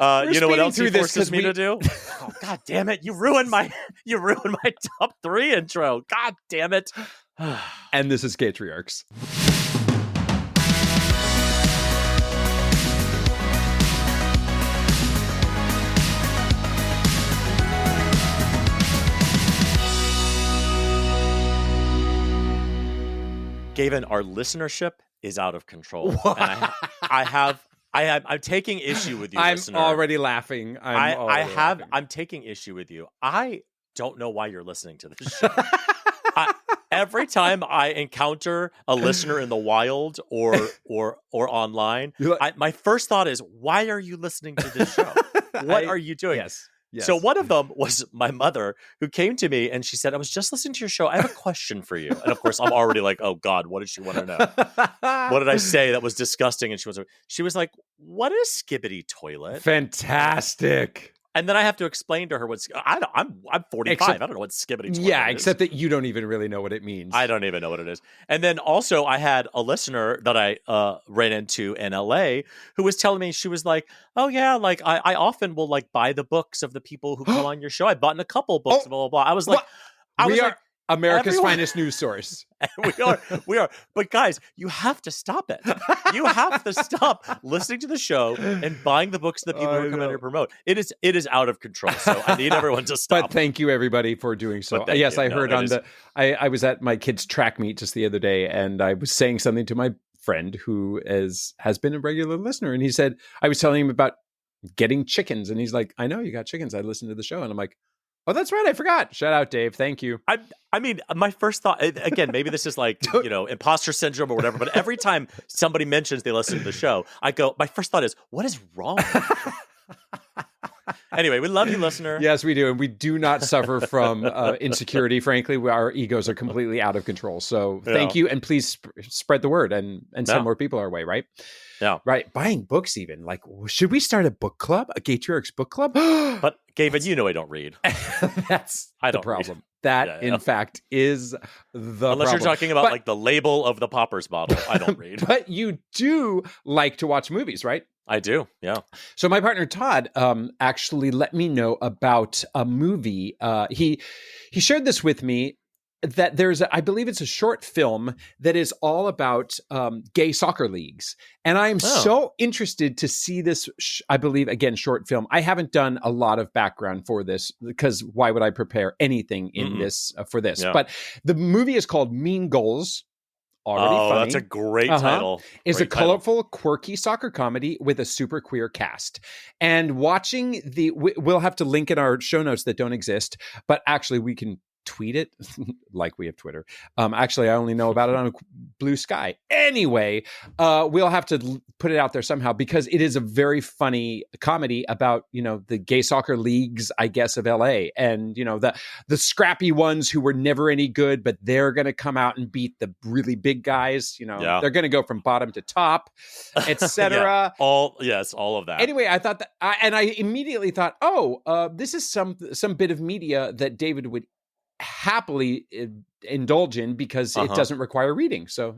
You know what else he through this forces me to do? Oh, God damn it! You ruined my top 3 intro. God damn it! And this is Gaytriarchs. Gavin, our listenership is out of control. And I'm taking issue with you, listener. I'm already laughing. I'm taking issue with you. I don't know why you're listening to this show. Every time I encounter a listener in the wild or online, my first thought is, why are you listening to this show? What are you doing? Yes. So one of them was my mother, who came to me and she said, I was just listening to your show. I have a question for you. And of course, I'm already like, oh God, what did she want to know? What did I say that was disgusting? And she was like, what is Skibbity Toilet? Fantastic. And then I have to explain to her I'm 45. I don't know what Skibbity Toilet is. Yeah, except that you don't even really know what it means. I don't even know what it is. And then also I had a listener that I ran into in LA who was telling me, she was like, oh yeah, like I often will like buy the books of the people who come on your show. I've bought a couple books, blah, blah, blah. I was like, we are America's finest news source. We are. But guys, you have to stop it. You have to stop listening to the show and buying the books of the people who come in here to promote. It is out of control. So I need everyone to stop. But thank you everybody for doing so. Yes, I heard I was at my kid's track meet just the other day, and I was saying something to my friend who has been a regular listener, and he said, I was telling him about getting chickens, and he's like, I know you got chickens. I listened to the show, and I'm like, oh, that's right. I forgot. Shout out, Dave. Thank you. I mean, my first thought, again, maybe this is like, imposter syndrome or whatever, but every time somebody mentions they listen to the show, my first thought is, what is wrong with you? Anyway, we love you, listener. Yes, we do. And we do not suffer from insecurity. Frankly, our egos are completely out of control. So thank you. And please spread the word and send more people our way, right? Yeah. Right. Buying books even. Like, should we start a book club? A Gaytriarchs book club? But, Gavin, you know I don't read. That's the problem. Read. That, in fact, is the Unless problem. you're talking about like the label of the Poppers bottle, I don't read. But you do like to watch movies, right? I do, yeah. So my partner Todd actually let me know about a movie. He shared this with me, that I believe it's a short film that is all about gay soccer leagues. And I'm so interested to see this, I believe, again, short film. I haven't done a lot of background for this because why would I prepare anything in this for this? Yeah. But the movie is called Mean Goals. Already funny. That's a great title. It's a colorful, quirky soccer comedy with a super queer cast. And watching we'll have to link in our show notes that don't exist, but actually we can tweet it like we have Twitter. Actually, I only know about it on Blue Sky. Anyway, we'll have to put it out there somehow because it is a very funny comedy about, the gay soccer leagues, I guess, of LA. And, the scrappy ones who were never any good, but they're going to come out and beat the really big guys. They're going to go from bottom to top, etc. All of that. Anyway, I thought that, and I immediately thought, this is some bit of media that David would happily indulge in because it doesn't require reading. So,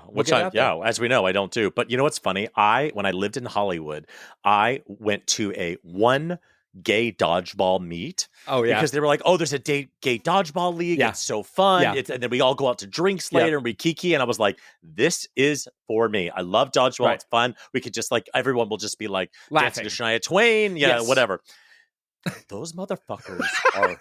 which as we know, I don't do. But you know what's funny? When I lived in Hollywood, I went to one gay dodgeball meet. Oh yeah, because they were like, "Oh, there's a gay dodgeball league. Yeah. It's so fun." Yeah. And then we all go out to drinks later and we kiki. And I was like, "This is for me. I love dodgeball. Right. It's fun. We could just everyone will just be like dancing to Shania Twain, whatever." Those motherfuckers are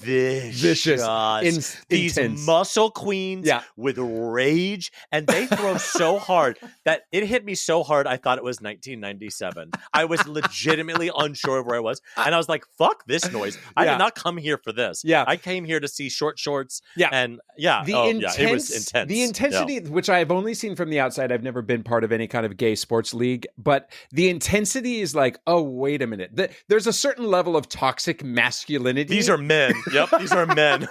vicious. These muscle queens with rage, and they throw so hard that it hit me so hard I thought it was 1997. I was legitimately unsure of where I was, and I was like, "Fuck this noise! I did not come here for this. I came here to see short shorts." And it was intense. The intensity, which I have only seen from the outside, I've never been part of any kind of gay sports league, but the intensity is like, oh, wait a minute. There's a certain level of toxic masculinity. These are men. Yep, these are men.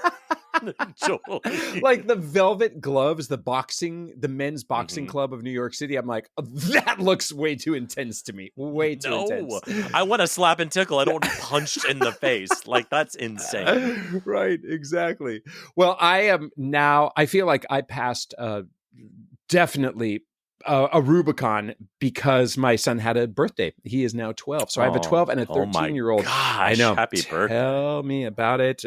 Like the velvet gloves, the men's boxing club of New York City. I'm like, that looks way too intense to me. Way too intense. I want to slap and tickle. I don't want to be punched in the face. Like, that's insane. Right, exactly. Well, I feel like I passed definitely a Rubicon because my son had a birthday. He is now 12. So I have a 12 and a 13-year-old. I know. Happy birthday. Tell me about it.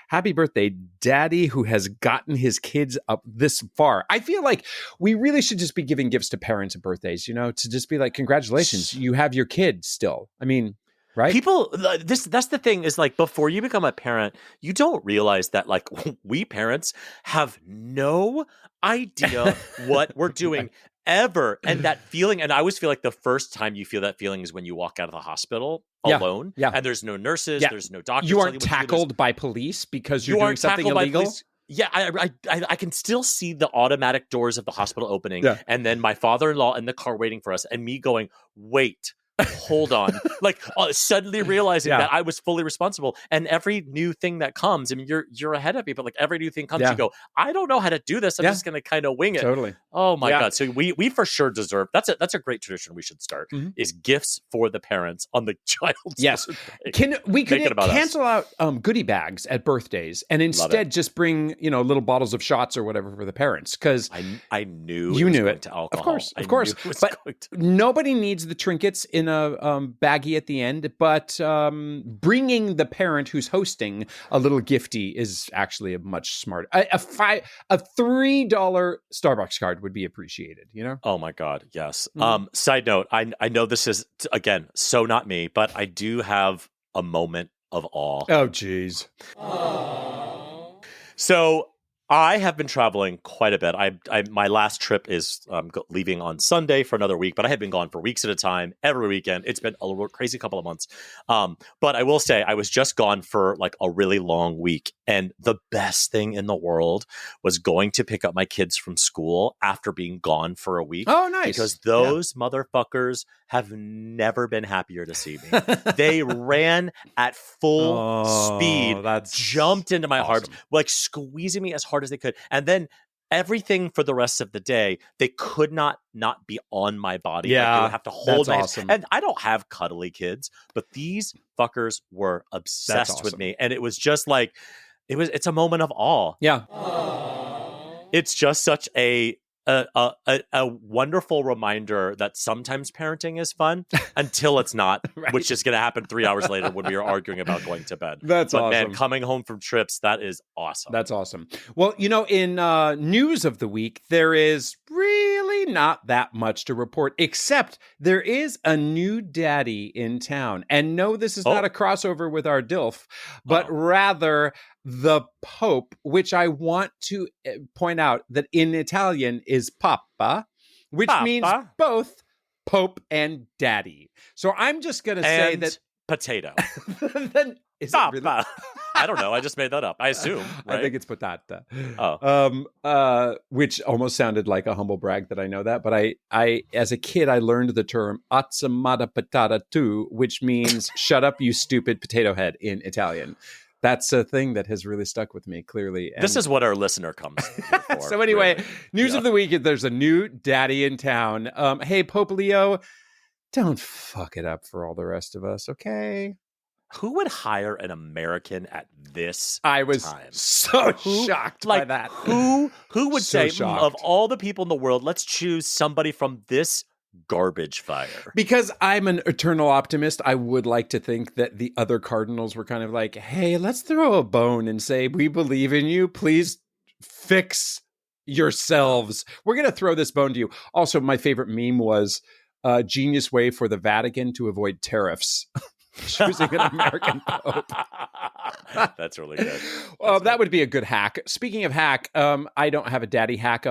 Happy birthday, Daddy, who has gotten his kids up this far. I feel like we really should just be giving gifts to parents at birthdays, to just be like, congratulations, you have your kid still. I mean, right? People, that's the thing is like, before you become a parent, you don't realize that like we parents have no idea what we're doing ever. And that feeling, and I always feel like the first time you feel that feeling is when you walk out of the hospital alone. Yeah. And there's no nurses, there's no doctors. You aren't tackled by police because you're doing something illegal. Yeah, I can still see the automatic doors of the hospital opening, and then my father-in-law in the car waiting for us, and me going, wait, hold on, like suddenly realizing that I was fully responsible. And every new thing that comes, I mean, you're ahead of me, but like every new thing comes, you go, I don't know how to do this. I'm just going to kind of wing it. Totally. Oh my God. So we for sure deserve, that's a great tradition we should start, is gifts for the parents on the child's birthday. We could cancel out goodie bags at birthdays and instead just bring, little bottles of shots or whatever for the parents. Because I knew you knew it to alcohol. Of course. But nobody needs the trinkets in a baggie at the end, but bringing the parent who's hosting a little gifty is actually a much smarter. A $3 Starbucks card would be appreciated. Oh my God, yes. Side note: I know this is again so not me, but I do have a moment of awe. Oh, geez. So I have been traveling quite a bit. My last trip is leaving on Sunday for another week, but I have been gone for weeks at a time, every weekend. It's been a crazy couple of months. But I will say I was just gone for like a really long week. And the best thing in the world was going to pick up my kids from school after being gone for a week. Oh, nice. Because those motherfuckers have never been happier to see me. They ran at full speed, jumped into my arms, like squeezing me as hard as they could. And then everything for the rest of the day, they could not be on my body. Yeah, like they would have to hold my awesome. And I don't have cuddly kids, but these fuckers were obsessed with me. And it was just like, it's a moment of awe. Yeah. It's just such a wonderful reminder that sometimes parenting is fun until it's not, which is going to happen 3 hours later when we are arguing about going to bed. But awesome. Man, coming home from trips, that is awesome. That's awesome. Well, in news of the week, there is really not that much to report, except there is a new daddy in town. And no, this is not a crossover with our DILF, but rather the Pope, which I want to point out that in Italian is Papa, which means both Pope and Daddy. So I'm just going to say that potato. Then is it really? I don't know. I just made that up. I assume. Right? I think it's patata. Which almost sounded like a humble brag that I know that. But I as a kid, I learned the term "azzamata patata tu," which means "shut up, you stupid potato head" in Italian. That's a thing that has really stuck with me, clearly. And this is what our listener comes here for. So anyway, news of the week, there's a new daddy in town. Hey, Pope Leo, don't fuck it up for all the rest of us, okay? Who would hire an American at this time? I was so shocked by that. Who would say, of all the people in the world, let's choose somebody from this garbage fire? Because I'm an eternal optimist, I would like to think that the other cardinals were kind of like, hey, let's throw a bone and say, we believe in you. Please fix yourselves. We're going to throw this bone to you. Also, my favorite meme was a genius way for the Vatican to avoid tariffs. Choosing an American Pope. That's really good. That would be a good hack. Speaking of hack, I don't have a daddy hack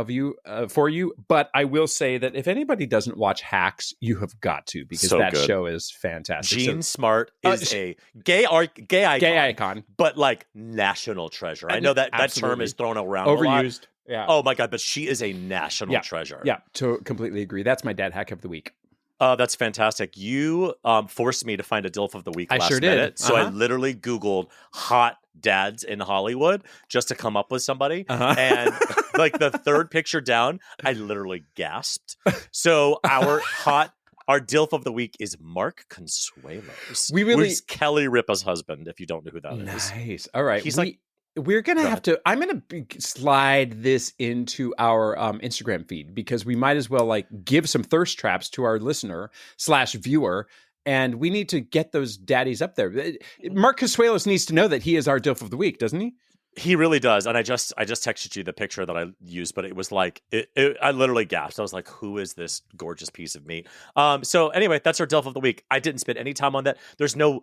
for you, but I will say that if anybody doesn't watch Hacks, you have got to, because that show is fantastic. Gene Smart is a gay icon, but like national treasure. I know that term is thrown around overused. A lot. Yeah. Oh my God, but she is a national treasure. Yeah, to completely agree. That's my dad hack of the week. That's fantastic. You forced me to find a DILF of the week last minute. Did. So I literally Googled hot dads in Hollywood just to come up with somebody. And like the third picture down, I literally gasped. So our DILF of the week is Mark Consuelos. Who's Kelly Ripa's husband, if you don't know who that is. Nice. All right. we're going to have to, I'm going to slide this into our Instagram feed, because we might as well like give some thirst traps to our listener/viewer. And we need to get those daddies up there. Mark Casuelos needs to know that he is our DILF of the week, doesn't he? He really does. And I just texted you the picture that I used, but it was like, I literally gasped. I was like, who is this gorgeous piece of meat? So anyway, that's our DILF of the week. I didn't spend any time on that. There's no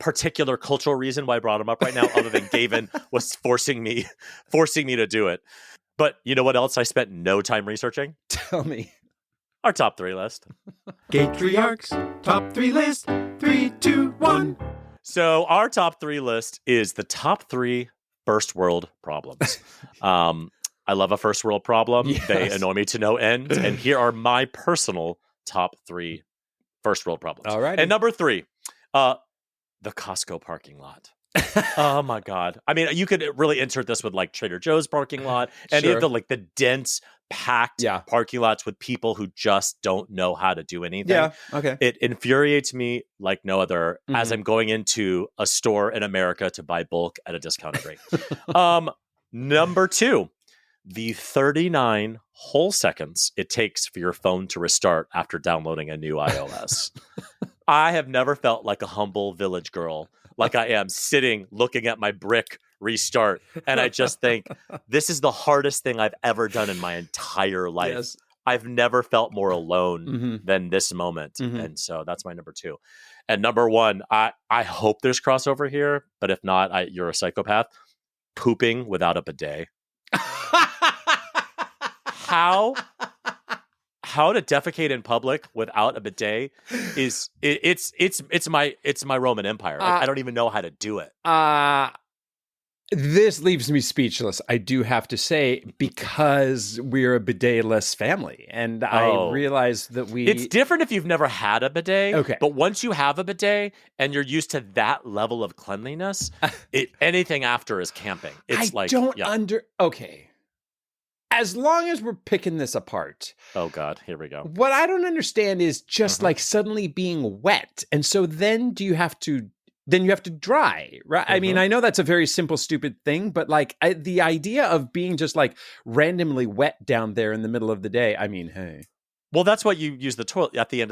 particular cultural reason why I brought him up right now, other than Gavin was forcing me to do it. But you know what else I spent no time researching? Tell me. Our top 3 list. Gaytriarchs top 3 list. 3, 2, 1. So our top 3 list is the top 3 first world problems. I love a first world problem. Yes. They annoy me to no end. And here are my personal top 3 first world problems. All right. And number 3, the Costco parking lot. Oh my God. I mean, you could really insert this with like Trader Joe's parking lot, any of the dense, packed parking lots with people who just don't know how to do anything. Yeah. Okay. It infuriates me like no other as I'm going into a store in America to buy bulk at a discounted rate. Number 2, the 39 whole seconds it takes for your phone to restart after downloading a new iOS. I have never felt like a humble village girl like I am sitting looking at my brick restart. And I just think this is the hardest thing I've ever done in my entire life. Yes. I've never felt more alone than this moment. And so that's my number 2. And number 1, I hope there's crossover here, but if not, you're a psychopath. Pooping without a bidet. How to defecate in public without a bidet is it's my Roman Empire. Like, I don't even know how to do it. This leaves me speechless, I do have to say, because we're a bidet-less family. And I realize that it's different if you've never had a bidet. Okay. But once you have a bidet and you're used to that level of cleanliness, anything after is camping. It's okay. As long as we're picking this apart. Oh, God. Here we go. What I don't understand is just like suddenly being wet. And so then you have to dry, right? I mean, I know that's a very simple, stupid thing, but like the idea of being just like randomly wet down there in the middle of the day. I mean, hey. Well, that's what you use the toilet at the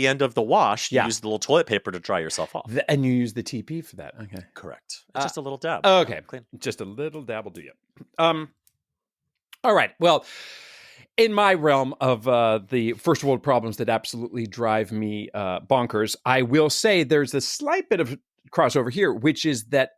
end of the wash. You use the little toilet paper to dry yourself off, and you use the TP for that. Okay, correct. It's just a little dab. Okay, clean. Just a little dab will do you. All right. Well, in my realm of the first world problems that absolutely drive me bonkers, I will say there's a slight bit of crossover here, which is that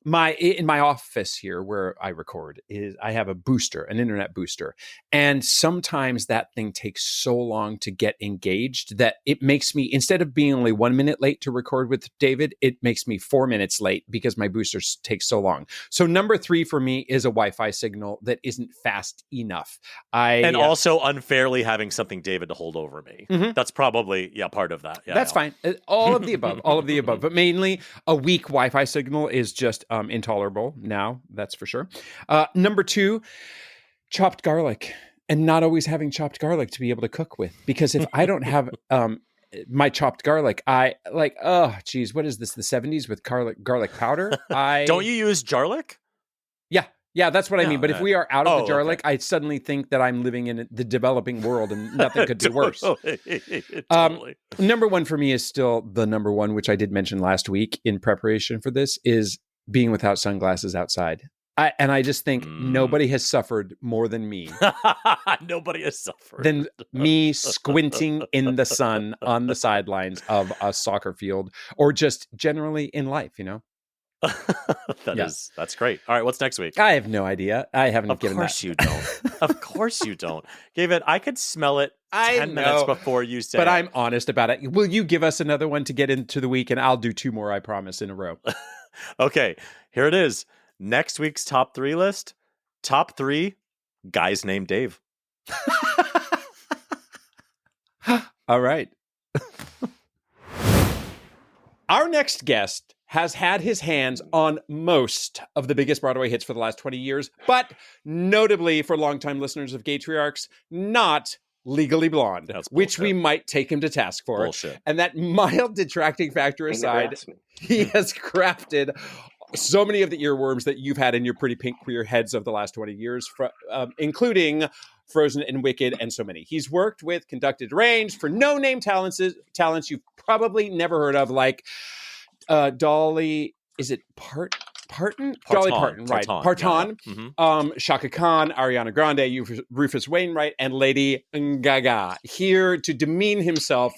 in my office here where I record I have an internet booster. And sometimes that thing takes so long to get engaged that it makes me, instead of being only 1 minute late to record with David, it makes me 4 minutes late because my booster takes so long. So number 3 for me is a Wi-Fi signal that isn't fast enough. Also unfairly having something David to hold over me. That's probably part of that. Yeah, that's fine. All of the above, but mainly a weak Wi-Fi signal is just intolerable now, that's for sure. Number 2, chopped garlic, and not always having chopped garlic to be able to cook with, because if I don't have my chopped garlic, I like, oh geez, what is this, the 70s with garlic powder? Don't you use jarlic? Yeah, that's what I mean. But if we are out of the jarlic, I suddenly think that I'm living in the developing world and nothing could be worse. Totally. Number 1 for me is still the number 1, which I did mention last week in preparation for this, is being without sunglasses outside. I just think nobody has suffered more than me. Nobody has suffered. Than me squinting in the sun on the sidelines of a soccer field, or just generally in life, you know? That's great. All right, what's next week? I have no idea. I haven't given that. Of course you don't. Of course you don't. David, I could smell it 10 minutes before you say it. But I'm honest about it. Will you give us another one to get into the week? And I'll do 2 more, I promise, in a row. Okay, here it is. Next week's top 3 list. Top 3 guys named Dave. All right. Our next guest has had his hands on most of the biggest Broadway hits for the last 20 years, but notably for longtime listeners of Gaytriarchs, not Legally Blonde, which we might take him to task for. Bullshit. And that mild detracting factor aside, he has crafted so many of the earworms that you've had in your pretty pink queer heads of the last 20 years, including Frozen and Wicked and so many. He's worked with, conducted, arranged for no-name talents you've probably never heard of, like Dolly, is it Parton? Dolly Parton, right. Parton. Yeah. Mm-hmm. Shaka Khan, Ariana Grande, Rufus Wainwright, and Lady Gaga. Here to demean himself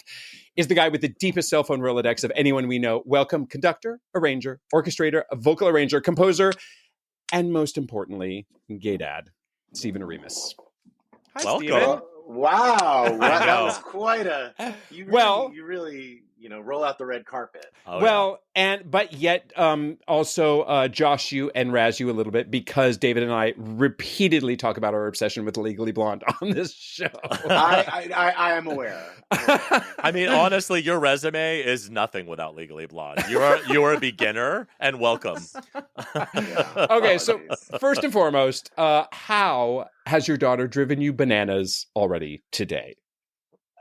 is the guy with the deepest cell phone Rolodex of anyone we know. Welcome, conductor, arranger, orchestrator, vocal arranger, composer, and most importantly, gay dad, Stephen Oremus. Hi, Welcome. Stephen. Wow, that was quite a. You really, roll out the red carpet. But yet, also josh you and razz you a little bit because David and I repeatedly talk about our obsession with Legally Blonde on this show. I am aware. I mean, honestly, your resume is nothing without Legally Blonde. You're a beginner, and welcome. Okay, so first and foremost, how has your daughter driven you bananas already today?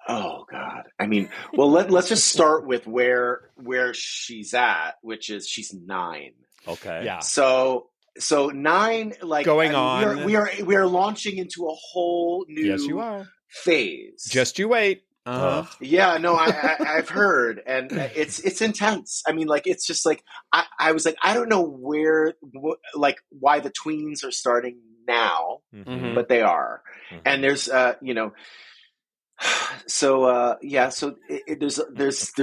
Oh God! I mean, well, let's just start with where she's at, which is she's 9. Okay. Yeah. So 9, like going on, we are launching into a whole new yes, you are. phase. Just you wait. Yeah, no, I've heard, and it's intense. I mean, like it's just like I was like, I don't know why the tweens are starting now, but they are, and there's so there's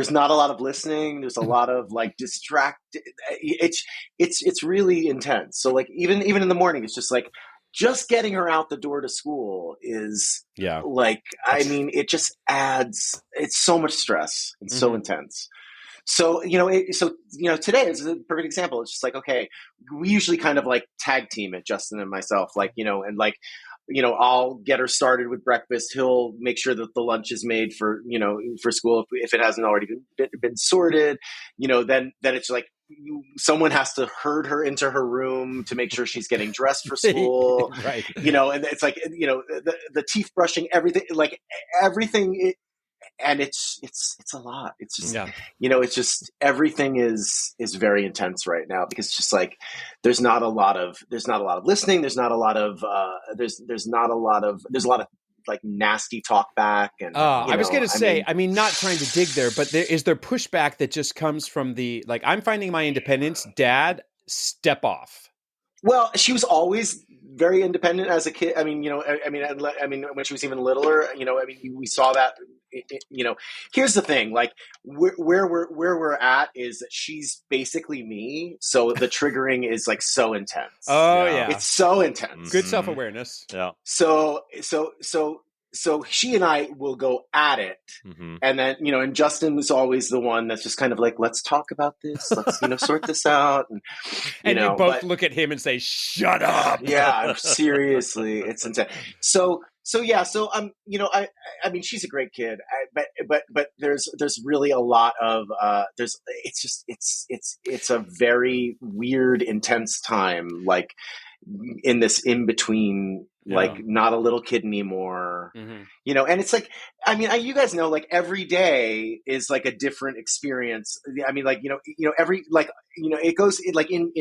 not a lot of listening. There's a lot of like distracted. It's really intense. So like even in the morning, it's just like just getting her out the door to school is like, I mean, it just adds. It's so much stress. It's so intense. So today is a perfect example. It's just like, okay, we usually kind of like tag team it, Justin and myself, like and like. I'll get her started with breakfast. He'll make sure that the lunch is made for school if it hasn't already been sorted. Then it's like someone has to herd her into her room to make sure she's getting dressed for school. Right. And it's like the teeth brushing, everything, like everything. And it's a lot. It's just it's just everything is very intense right now because it's just like there's a lot of listening. There's a lot of like nasty talk back. And I was going to say, I mean, not trying to dig there, but is there pushback that just comes from the like I'm finding my independence, Dad, step off. Well, she was always very independent as a kid. I mean, when she was even littler, we saw that. Here's the thing: like where we're at is that she's basically me. So the triggering is like so intense. Oh yeah, it's so intense. Good self-awareness. Yeah. So she and I will go at it, and then and Justin was always the one that's just kind of like, let's talk about this, let's sort this out, and you both look at him and say, "Shut up." Yeah, seriously, it's intense. So I mean, she's a great kid, but there's really a lot of it's a very weird, intense time, like in this in between. Like not a little kid anymore, and it's like, I mean, you guys know, like every day is like a different experience. I mean, like, every, like, it goes like in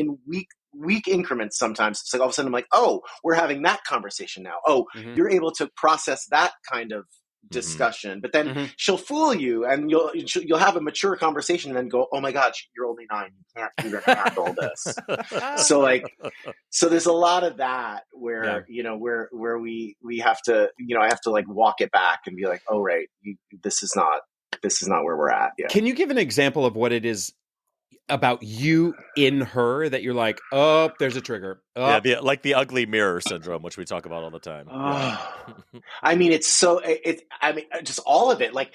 week increments. Sometimes it's like all of a sudden I'm like, oh, we're having that conversation now. Oh, you're able to process that kind of discussion, but then she'll fool you and you'll have a mature conversation and then go, oh my God, you're only 9. You can't even handle this. So there's a lot of that where, where we have to, I have to like walk it back and be like, oh, right. This is not where we're at. Yeah. Can you give an example of what it is about you in her that you're like, oh, there's a trigger? Oh. Yeah, like the ugly mirror syndrome, which we talk about all the time. I mean, just all of it, like,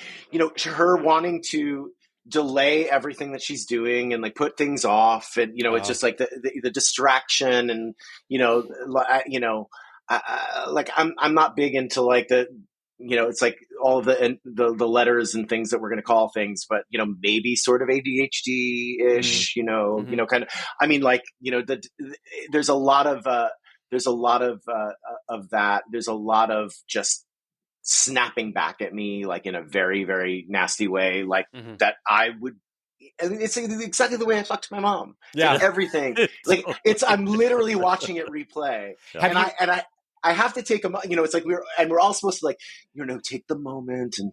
her wanting to delay everything that she's doing and like put things off, and it's just like the distraction, and like I'm not big into like the. It's like all of the letters and things that we're going to call things, but maybe sort of ADHD-ish, kind of. I mean, like there's a lot of that. There's a lot of just snapping back at me, like in a very, very nasty way, like that I would it's exactly the way I talk to my mom. Yeah, like everything. Like I'm literally watching it replay, I have to take it's like we're all supposed to take the moment and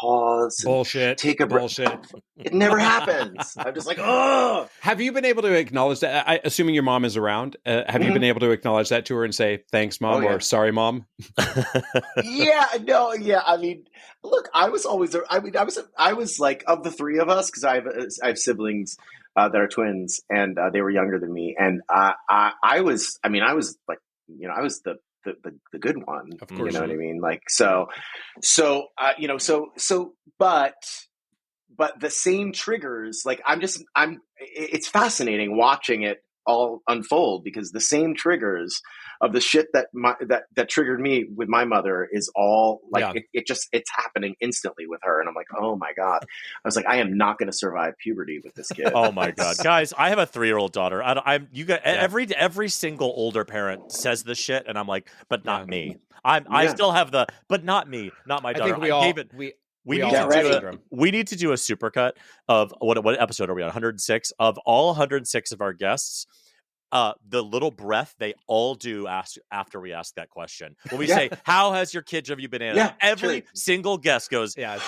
pause. Bullshit. And take a bullshit. It never happens. I'm just like, oh. Have you been able to acknowledge that? Assuming your mom is around, have you been able to acknowledge that to her and say thanks, mom, or sorry, mom? I mean, look, I was always. I was like, of the three of us, because I have siblings that are twins, and they were younger than me, and I was. I mean, I was like, I was the good one. Of course, you know what I mean. Like but the same triggers. Like it's fascinating watching it all unfold, because the same triggers of the shit that triggered me with my mother is all like it's happening instantly with her, and I'm like, oh my god. I was like, I am not going to survive puberty with this kid. Oh my god, guys! I have a 3-year-old daughter. Every single older parent says this shit, and I'm like, but not me. I still have but not me, not my daughter. I think we need to do a supercut of what episode are we on? 106 of all 106 of our guests. The little breath they all do after we ask that question. When we say, "How has your kid driven you bananas?" Every single guest goes, it's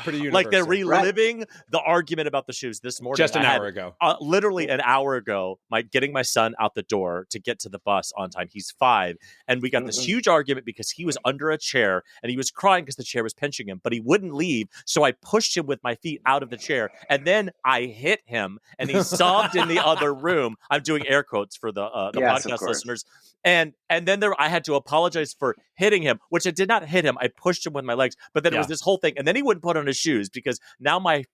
pretty universal. Like they're reliving the argument about the shoes this morning. Just an hour ago. Literally an hour ago, getting my son out the door to get to the bus on time. He's 5, and we got this huge argument because he was under a chair and he was crying because the chair was pinching him, but he wouldn't leave. So I pushed him with my feet out of the chair, and then I hit him, and he sobbed in the other room. I'm doing air quotes for the podcast listeners, and then I had to apologize for hitting him, which I did not hit him. I pushed him with my legs, but then it was this whole thing, and then he wouldn't put on his shoes because now my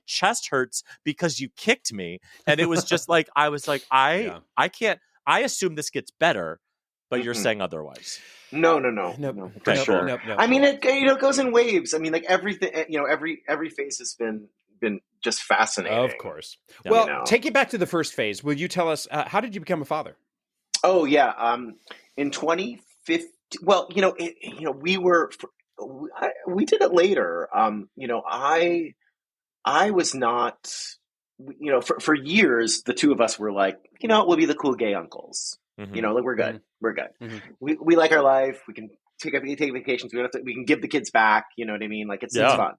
chest hurts because you kicked me, and it was just like I was like I can't. I assume this gets better, but you're saying otherwise. No. For sure. No. I mean, it goes in waves. I mean, like everything. Every phase has been just fascinating. Of course. Well, take it back to the first phase. Will you tell us how did you become a father? Oh yeah, in 2015. Well, we did it later. I was not. For years, the two of us were like, we'll be the cool gay uncles. Like we're good. We're good. We like our life. We can take vacations. We can give the kids back. You know what I mean? Like it's fun.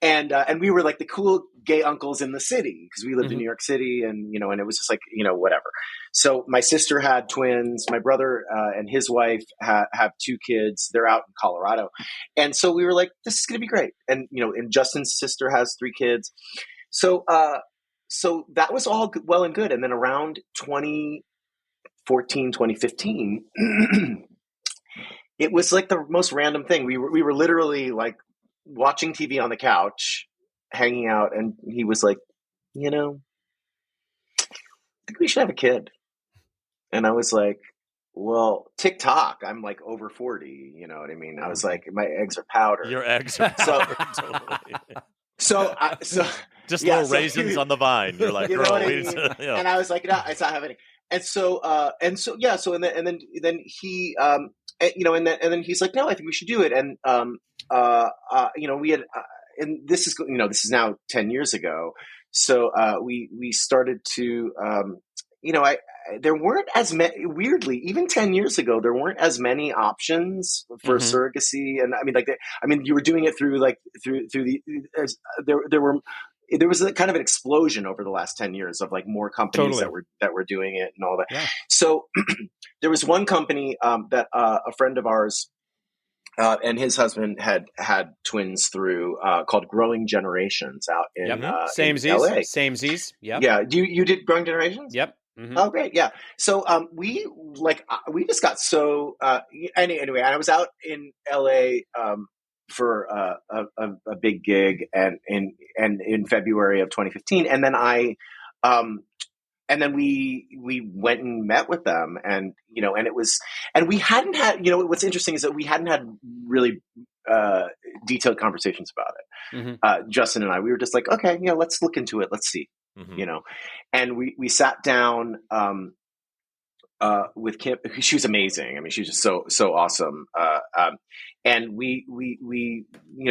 And we were like the cool gay uncles in the city because we lived in New York City, and and it was just like whatever. So my sister had twins. My brother and his wife have 2 kids. They're out in Colorado, and so we were like, this is gonna be great. And and Justin's sister has 3 kids. So that was all well and good. And then around 2014, 2015. It was like the most random thing. We were literally like watching TV on the couch, hanging out, and he was like, I think we should have a kid. And I was like, well, TikTok, I'm like over 40, you know what I mean? I was like, my eggs are powder. Your eggs are powder, totally. So just little raisins on the vine. You're like, girl, And I was like, no, it's not happening. And then he, and then he's like, no, I think we should do it. And, we had, and this is now 10 years ago. So, we started to, there weren't as many, weirdly, even 10 years ago, there weren't as many options for surrogacy. And you were doing it through there was a kind of an explosion over the last 10 years of like more companies that were doing it and all that. Yeah. So there was one company that a friend of ours and his husband had twins through called Growing Generations out in Samesies. Samesies. Yep. Yeah. You did Growing Generations? Yep. Mm-hmm. Oh, great. Yeah. So we just got so anyway, I was out in LA for a big gig and in February of 2015, and then we went and met with them, and we hadn't had, what's interesting is that we hadn't had really detailed conversations about it. Justin and I, we were just like, okay, let's look into it, let's see. And we sat down with Kim. She was amazing. I mean, she was just so awesome. And we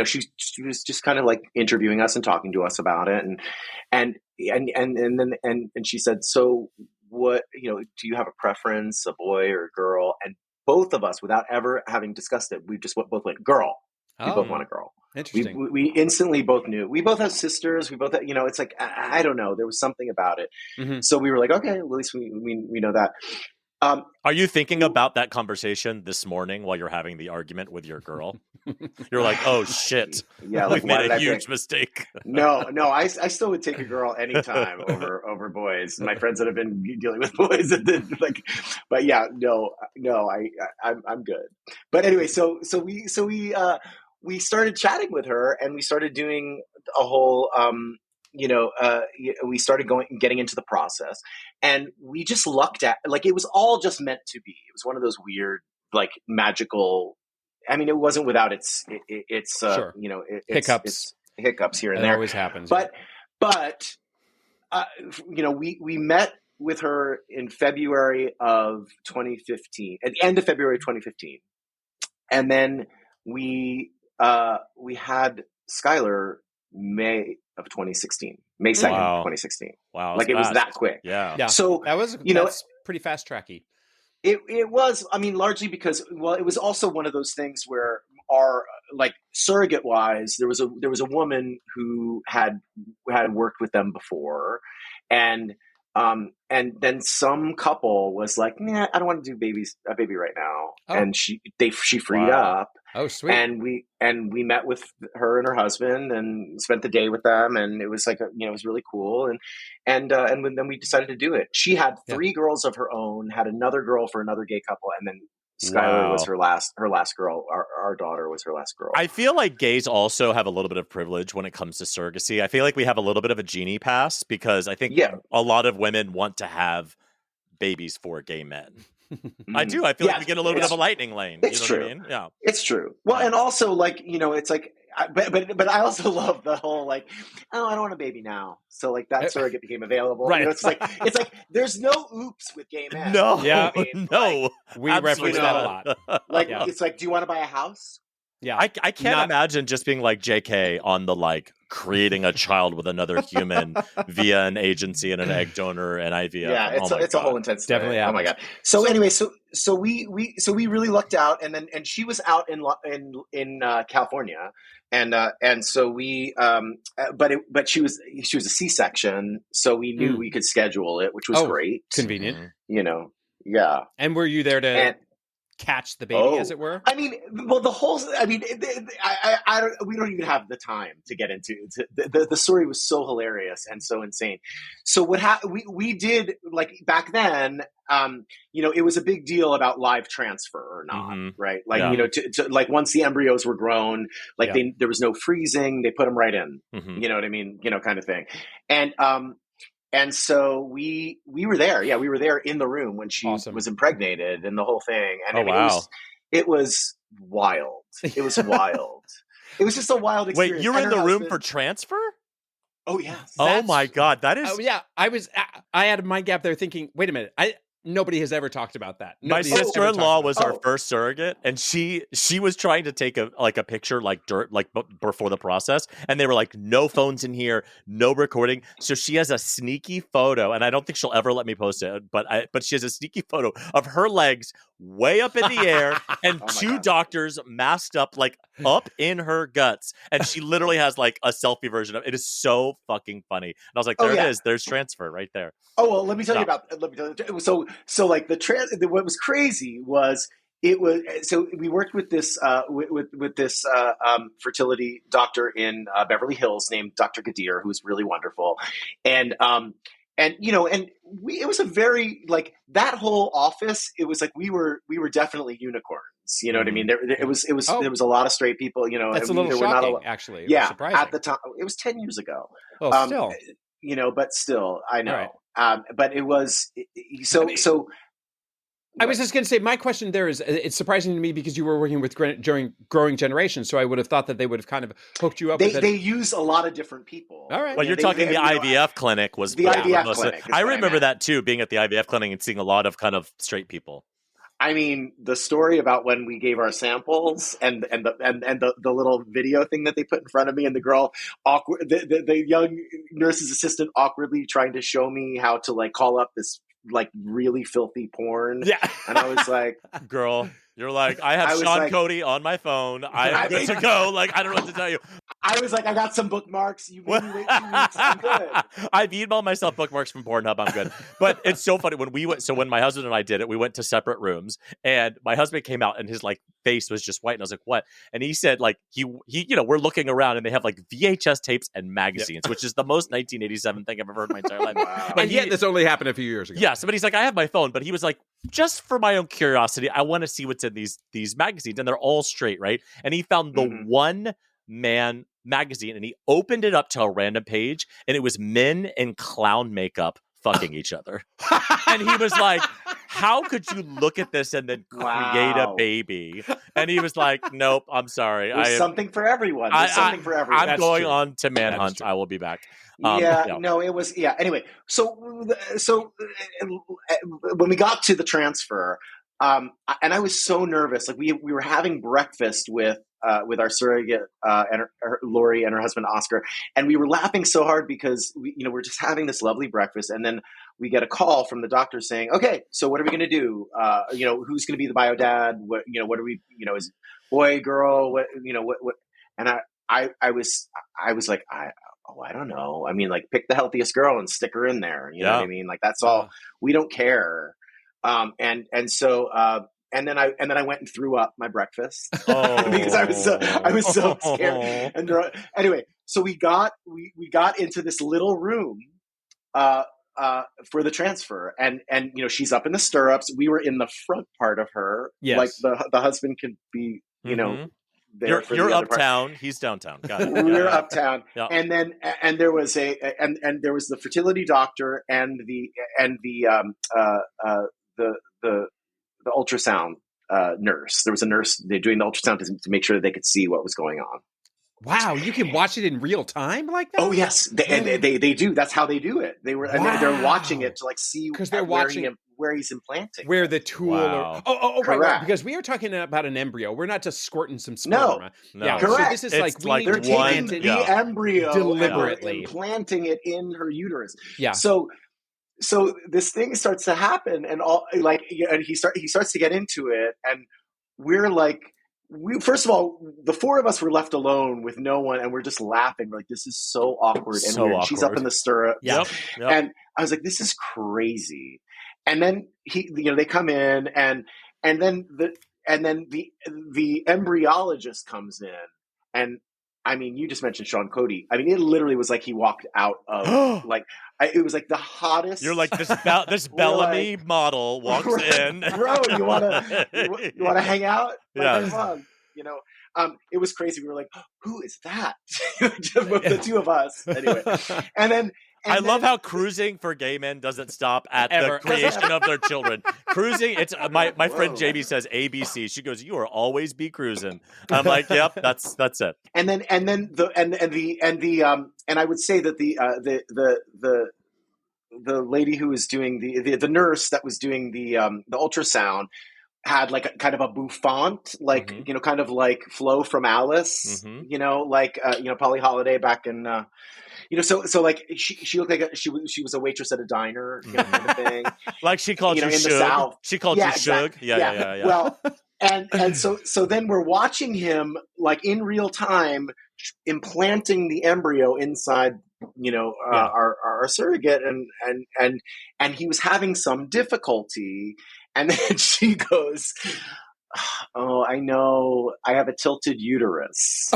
she was just kind of like interviewing us and talking to us about it, and she said, so what, do you have a preference, a boy or a girl? And both of us, without ever having discussed it, we just both went girl. We both want a girl. Interesting. We instantly both knew. We both have sisters. We both have, it's like, I don't know. There was something about it. Mm-hmm. So we were like, okay, well, at least we know that. Are you thinking about that conversation this morning while you're having the argument with your girl? You're like, oh shit, yeah, we've made a huge mistake. No, I still would take a girl anytime over boys. My friends that have been dealing with boys, but yeah, no, I'm good. But anyway, so we started chatting with her, and we started doing a whole. We started getting into the process, and we just lucked at, like, it was all just meant to be. It was one of those weird, like, magical. I mean, it wasn't without its sure. Hiccups. It's hiccups here and that there. Always happens. But we met with her in February of 2015, at the end of February 2015, and then we had Skylar May of 2016, May 2nd, 2016. Wow. Like, it was that quick. Yeah. So that's pretty fast tracky. It was, I mean, largely because, well, it was also one of those things where our, like, surrogate wise, there was a woman who had worked with them before, and then some couple was like, nah, I don't want to do a baby right now. Oh. And she freed up. Oh, sweet. And we met with her and her husband and spent the day with them, and it was like, it was really cool. And then we decided to do it. She had 3 girls of her own, had another girl for another gay couple, and then Skylar was her last girl. Our daughter was her last girl. I feel like gays also have a little bit of privilege when it comes to surrogacy. I feel like we have a little bit of a genie pass, because I think a lot of women want to have babies for gay men. I do. I feel like we get a little bit of a lightning lane. It's true. What I mean? Yeah, it's true. Well, and also, like, it's like, but I also love the whole, like, oh, I don't want a baby now, so, like, that surrogate became available. Right. It's like there's no oops with gay men. No, yeah, no. Like, we reference that a lot. Like, it's like, do you want to buy a house? Yeah, I can't imagine just being like JK on the, like, creating a child with another human via an agency and an egg donor and IVF. Yeah, it's a whole intense thing. Definitely. Oh my god. So anyway, so we really lucked out, and she was out in California, and so we but she was a C-section, so we knew we could schedule it, which was great, convenient. Yeah. And were you there to catch the baby, as it were? I mean, well, we don't even have the time to get into the story. Was so hilarious and so insane. So we did, like, back then, it was a big deal about live transfer or not, right? Like, to like, once the embryos were grown, like, there was no freezing, they put them right in, you know what I mean? Kind of thing. And so we were there. Yeah, we were there in the room when she was impregnated and the whole thing. And it was wild. It was wild. It was just a wild experience. Wait, you were in the room for transfer? Oh, yeah. Oh my God, that is. Oh, yeah, I had my gap there thinking, wait a minute, nobody has ever talked about that. My sister-in-law was our first surrogate, and she was trying to take a picture, like, before the process, and they were like, no phones in here, no recording. So she has a sneaky photo, and I don't think she'll ever let me post it, but she has a sneaky photo of her legs way up in the air and two doctors masked up, like, up in her guts, and she literally has, like, a selfie version of it. It is so fucking funny. And I was like, there it is. There's transfer right there. Oh, well, let me tell you. So like, what was crazy was, so we worked with this with this fertility doctor in Beverly Hills named Dr. Gadir, who was really wonderful, and it was a very, like, that whole office. It was like we were definitely unicorns. You know what I mean? There was a lot of straight people. That's a little shocking, actually. Yeah, surprising. at the time, it was 10 years ago. Oh, still, but still, I know. Right. But it was so. I was just going to say, my question there is, it's surprising to me because you were working with during Growing Generations, so I would have thought that they would have kind of hooked you up. They use a lot of different people. All right. Well, you're talking the IVF clinic was the IVF clinic. I remember that too, being at the IVF clinic and seeing a lot of kind of straight people. I mean, the story about when we gave our samples and the little video thing that they put in front of me, and the girl the young nurse's assistant awkwardly trying to show me how to like call up this like really filthy porn. Yeah. And I was like, girl, you're like, I have Sean Cody on my phone. I'm good to go. Like, I don't know what to tell you. I was like, I got some bookmarks. You made me wait 2 weeks. I'm good. I've emailed myself bookmarks from Pornhub. I'm good. But it's so funny when my husband and I did it, we went to separate rooms, and my husband came out and his like face was just white, and I was like, what? And he said like he we're looking around and they have like VHS tapes and magazines, which is the most 1987 thing I've ever heard in my entire life. Wow. And yet this only happened a few years ago. Yes, but he's like, I have my phone, but he was like, just for my own curiosity, I want to see what's in these magazines, and they're all straight, right? And he found the one man magazine, and he opened it up to a random page, and it was men in clown makeup fucking each other. And he was like, how could you look at this and then create a baby? And he was like, nope, I'm sorry. There's something for everwhen I'm going on to Manhunt. I will be back. No, it was anyway, so when we got to the transfer, and I was so nervous, like we were having breakfast with our surrogate and Lori and her husband Oscar, and we were laughing so hard because we're just having this lovely breakfast, and then we get a call from the doctor saying, okay, so what are we going to do? Who's going to be the bio dad? What are we, is boy, girl, what? And I was like, I don't know. I mean, like, pick the healthiest girl and stick her in there. You know what I mean? Like, that's all. We don't care. And then I went and threw up my breakfast because I was so scared. And anyway, so we got into this little room for the transfer, and she's up in the stirrups. We were in the front part of her, like the husband could be, there. You're uptown. He's downtown. Got it. We were uptown, and then there was there was the fertility doctor and the ultrasound nurse. There was a nurse doing the ultrasound to make sure that they could see what was going on. Wow, you can watch it in real time like that? Oh yes, they do. That's how they do it. They're watching it to like see because they're watching where he's implanting, where the tool. Wow. Right. Because we are talking about an embryo. We're not just squirting some sperm. No. Yeah, correct. So this is they're taking the embryo deliberately, and implanting it in her uterus. Yeah. So this thing starts to happen, and he starts to get into it, and we're like. First of all, the four of us were left alone with no one, and we're just laughing. We're like, this is so awkward. And weird. She's up in the stirrups. Yep. And I was like, this is crazy. And then they come in, and then the embryologist comes in, and I mean, you just mentioned Sean Cody. I mean, it literally was like he walked out of it was like the hottest. You're like this Bellamy model walks in. Bro, you wanna hang out? Like, come on. It was crazy. We were like, who is that? Just the two of us. Anyway. And then I love how cruising for gay men doesn't stop at the creation of their children. Cruising, it's my friend Jamie says ABC. She goes, "You will always be cruising." I'm like, "Yep, that's it." And I would say that the lady who was doing the nurse that was doing the ultrasound had like a kind of a bouffant, like kind of like Flo from Alice, Polly Holiday back in. So like she looked like she was a waitress at a diner, kind of thing. Like she called you in Shug. The South. She called you Shug. Yeah. Well, and so then we're watching him like in real time implanting the embryo inside, our surrogate, and he was having some difficulty, and then she goes, "Oh, I know. I have a tilted uterus."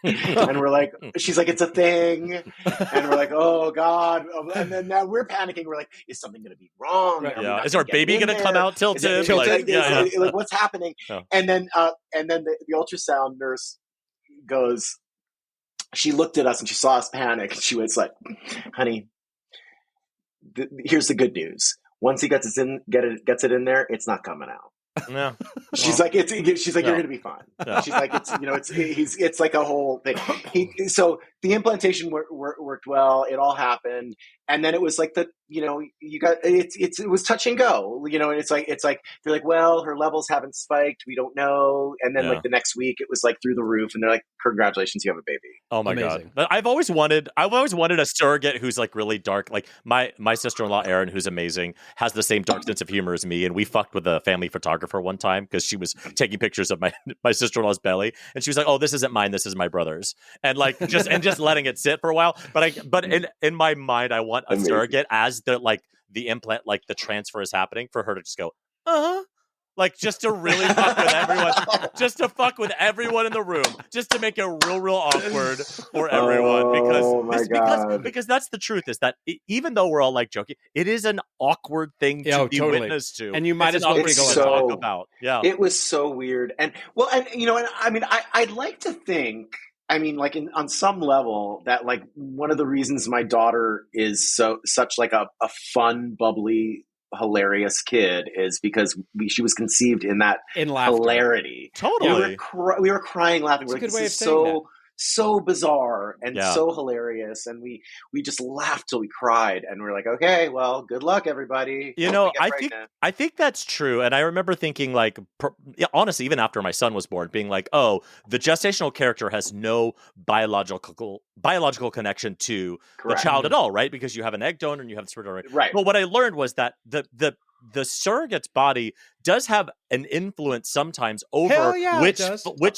And we're like, she's like, "It's a thing." And we're like, "Oh God." And then now we're panicking. We're like, is something going to be wrong? Right. Yeah. Is our baby going to come out tilted? Like, what's happening? Yeah. And then the ultrasound nurse goes, she looked at us and she saw us panic. And she was like, "Honey, here's the good news. once he gets it in there, it's not coming out. Yeah. She's like, you're going to be fine. Yeah. She's like, it's like a whole thing. So the implantation worked well. It all happened. And then it was like it was touch and go, and it's like, they're like, well, her levels haven't spiked. We don't know. And then like the next week it was like through the roof and they're like, congratulations, you have a baby. Oh my God. I've always wanted a surrogate who's like really dark. Like my sister-in-law, Erin, who's amazing, has the same dark sense of humor as me. And we fucked with a family photographer one time because she was taking pictures of my sister-in-law's belly. And she was like, oh, this isn't mine. This is my brother's. And like, just letting it sit for a while. But in my mind, I want a surrogate as the implant, like the transfer is happening, for her to just go, like just to really fuck with everyone, just to fuck with everyone in the room, just to make it real awkward for everyone. Because that's the truth, is that even though we're all like joking, it is an awkward thing to be witness to, and you might as well talk about. Yeah, it was so weird, and I mean, I'd like to think. I mean, like on some level, that like one of the reasons my daughter is such like a fun, bubbly, hilarious kid is because she was conceived in hilarity. Totally, we were crying, laughing. We're like, this is so bizarre and so hilarious, and we just laughed till we cried, and we're like, okay, well, good luck, everybody. I think that's true, and I remember thinking like, honestly, even after my son was born, being like, oh, the gestational character has no biological connection to the child at all, right? Because you have an egg donor and you have the sperm donor, right? But what I learned was that the surrogate's body does have an influence sometimes over which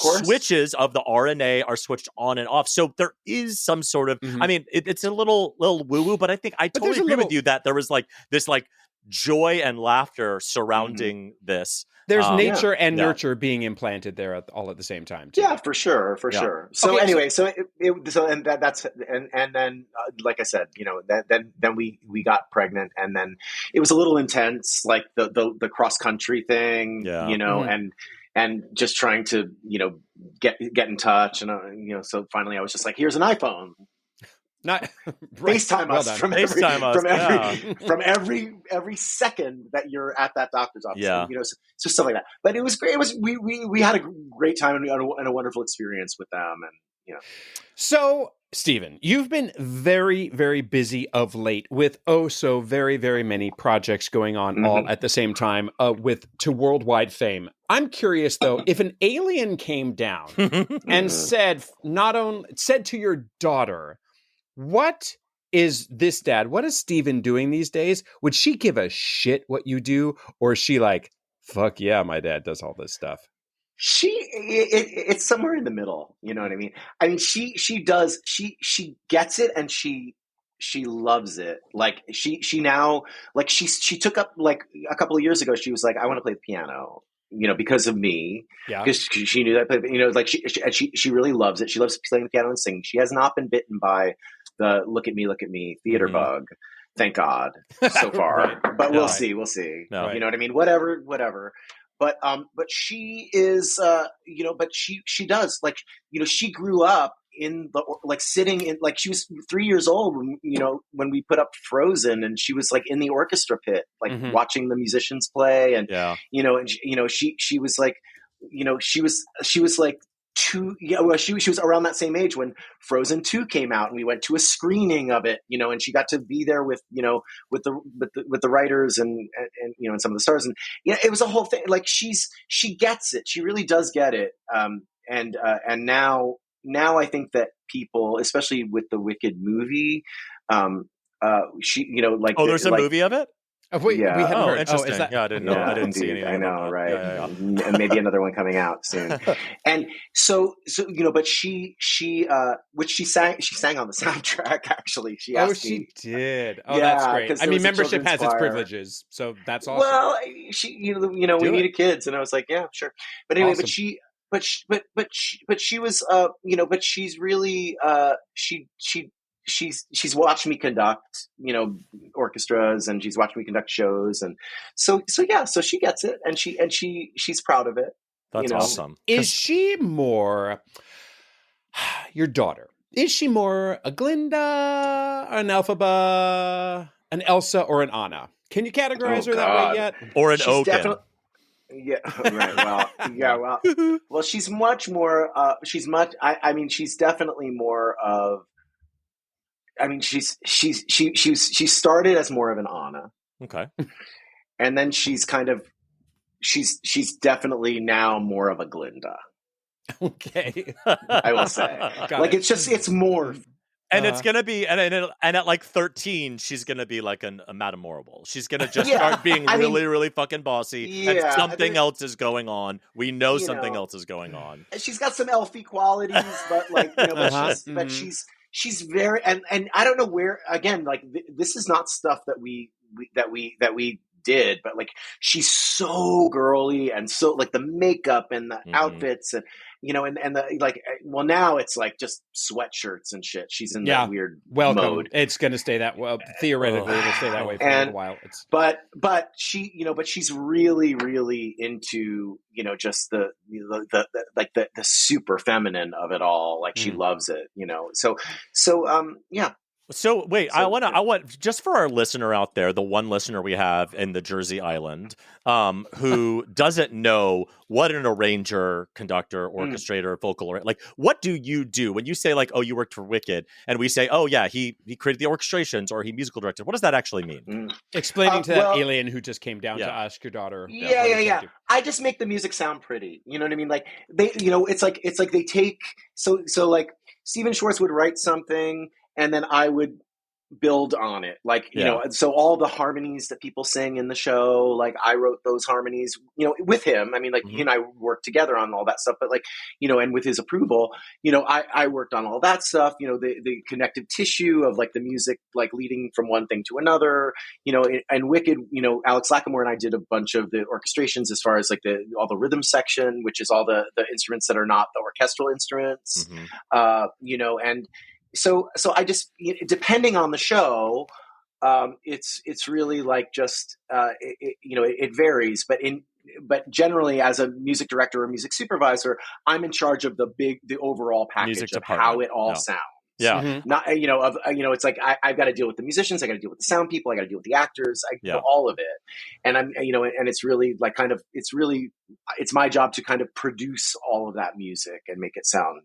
switches of the RNA are switched on and off. So there is some sort of, I mean, it's a little woo-woo, but I think I totally agree with you that there was like this like joy and laughter surrounding this. There's nature and nurture being implanted there all at the same time, too. Yeah, for sure. So anyway, and then like I said, then we got pregnant, and then it was a little intense, like the cross country thing, and just trying to get in touch, and so finally I was just like, here's an iPhone. Not FaceTime us from every second that you're at that doctor's office. Yeah. So stuff like that. But it was great. It was we had a great time and a wonderful experience with them, and So, Stephen, you've been very, very busy of late with so very, very many projects going on all at the same time, to worldwide fame. I'm curious though, if an alien came down and said to your daughter, what is this, Dad? What is Stephen doing these days? Would she give a shit what you do? Or is she like, fuck yeah, my dad does all this stuff? It's somewhere in the middle. You know what I mean? I mean, she gets it, and she loves it. Like she now, like she took up, like a couple of years ago, she was like, I want to play the piano. Because of me, because she knew that, like she really loves it. She loves playing the piano and singing. She has not been bitten by the look at me theater bug, thank God, so far. Right. But we'll see. No. You know what I mean? Whatever. But she is, but she does, like, she grew up in the, like, sitting in, like, she was 3 years old when we put up Frozen, and she was like in the orchestra pit, like watching the musicians play, and she was like, she was like she was around that same age when Frozen 2 came out, and we went to a screening of it, and she got to be there with the writers and and some of the stars, and it was a whole thing. Like she gets it. She really does get it. And now I think that people, especially with the Wicked movie, there's a movie of it. We hadn't heard. Interesting. Is that... I didn't know. Yeah, I didn't see anything. I know, right? Yeah. And maybe another one coming out soon. And so but she which she sang on the soundtrack. Actually, she asked me. She did. That's great. I mean, membership has its privileges, so that's awesome. Well, we needed kids, and I was like, yeah, sure. But anyway, awesome. but she was but she's really she's watched me conduct orchestras, and she's watched me conduct shows, and so she gets it, and she's proud of it. That's awesome. Is she more your daughter? Is she more a Glinda, an Elphaba, an Elsa, or an Anna? Can you categorize her that way yet? Or an Oaken? Yeah, right. Well, yeah, well, she's much more. I mean, she's definitely more of. I mean, she started as more of an Anna. Okay. And then she's definitely now more of a Glinda. Okay. I will say. It's more. And it's going to be, and at like 13, she's going to be like a Madame Morrible. She's going to just start being really fucking bossy. And something else is going on. We know something else is going on. She's got some elfy qualities, but she's very, and I don't know where, again, like this is not stuff that we did, but like she's so girly and so like the makeup and the outfits and and the like, well, now it's like just sweatshirts and shit. She's in that weird mode. It's going to stay that well. Theoretically, it'll stay that way for a little while. But she's really, really into just the super feminine of it all. Like she loves it. Yeah. So wait, I want just for our listener out there, the one listener we have in the Jersey Island, who doesn't know what an arranger, conductor, orchestrator, vocal, like what do you do when you say like, oh, you worked for Wicked, and we say, oh yeah, he created the orchestrations or he musical directed. What does that actually mean? Explaining to that alien who just came down to ask your daughter. Yeah. I just make the music sound pretty. You know what I mean? Like they, it's like they take so like Stephen Schwartz would write something. And then I would build on it. Like, so all the harmonies that people sing in the show, like I wrote those harmonies, with him. I mean, like he and I worked together on all that stuff, but like, and with his approval, I worked on all that stuff, the connective tissue of like the music, like leading from one thing to another, and Wicked, Alex Lacamoire and I did a bunch of the orchestrations as far as like all the rhythm section, which is all the instruments that are not the orchestral instruments, and so I just, depending on the show, it's really like just, it varies, but generally as a music director or music supervisor, I'm in charge of the overall package of how it all sounds. Yeah. Not, it's like, I've got to deal with the musicians. I got to deal with the sound people. I got to deal with the actors. All of it. And I'm, and it's really like it's my job to kind of produce all of that music and make it sound.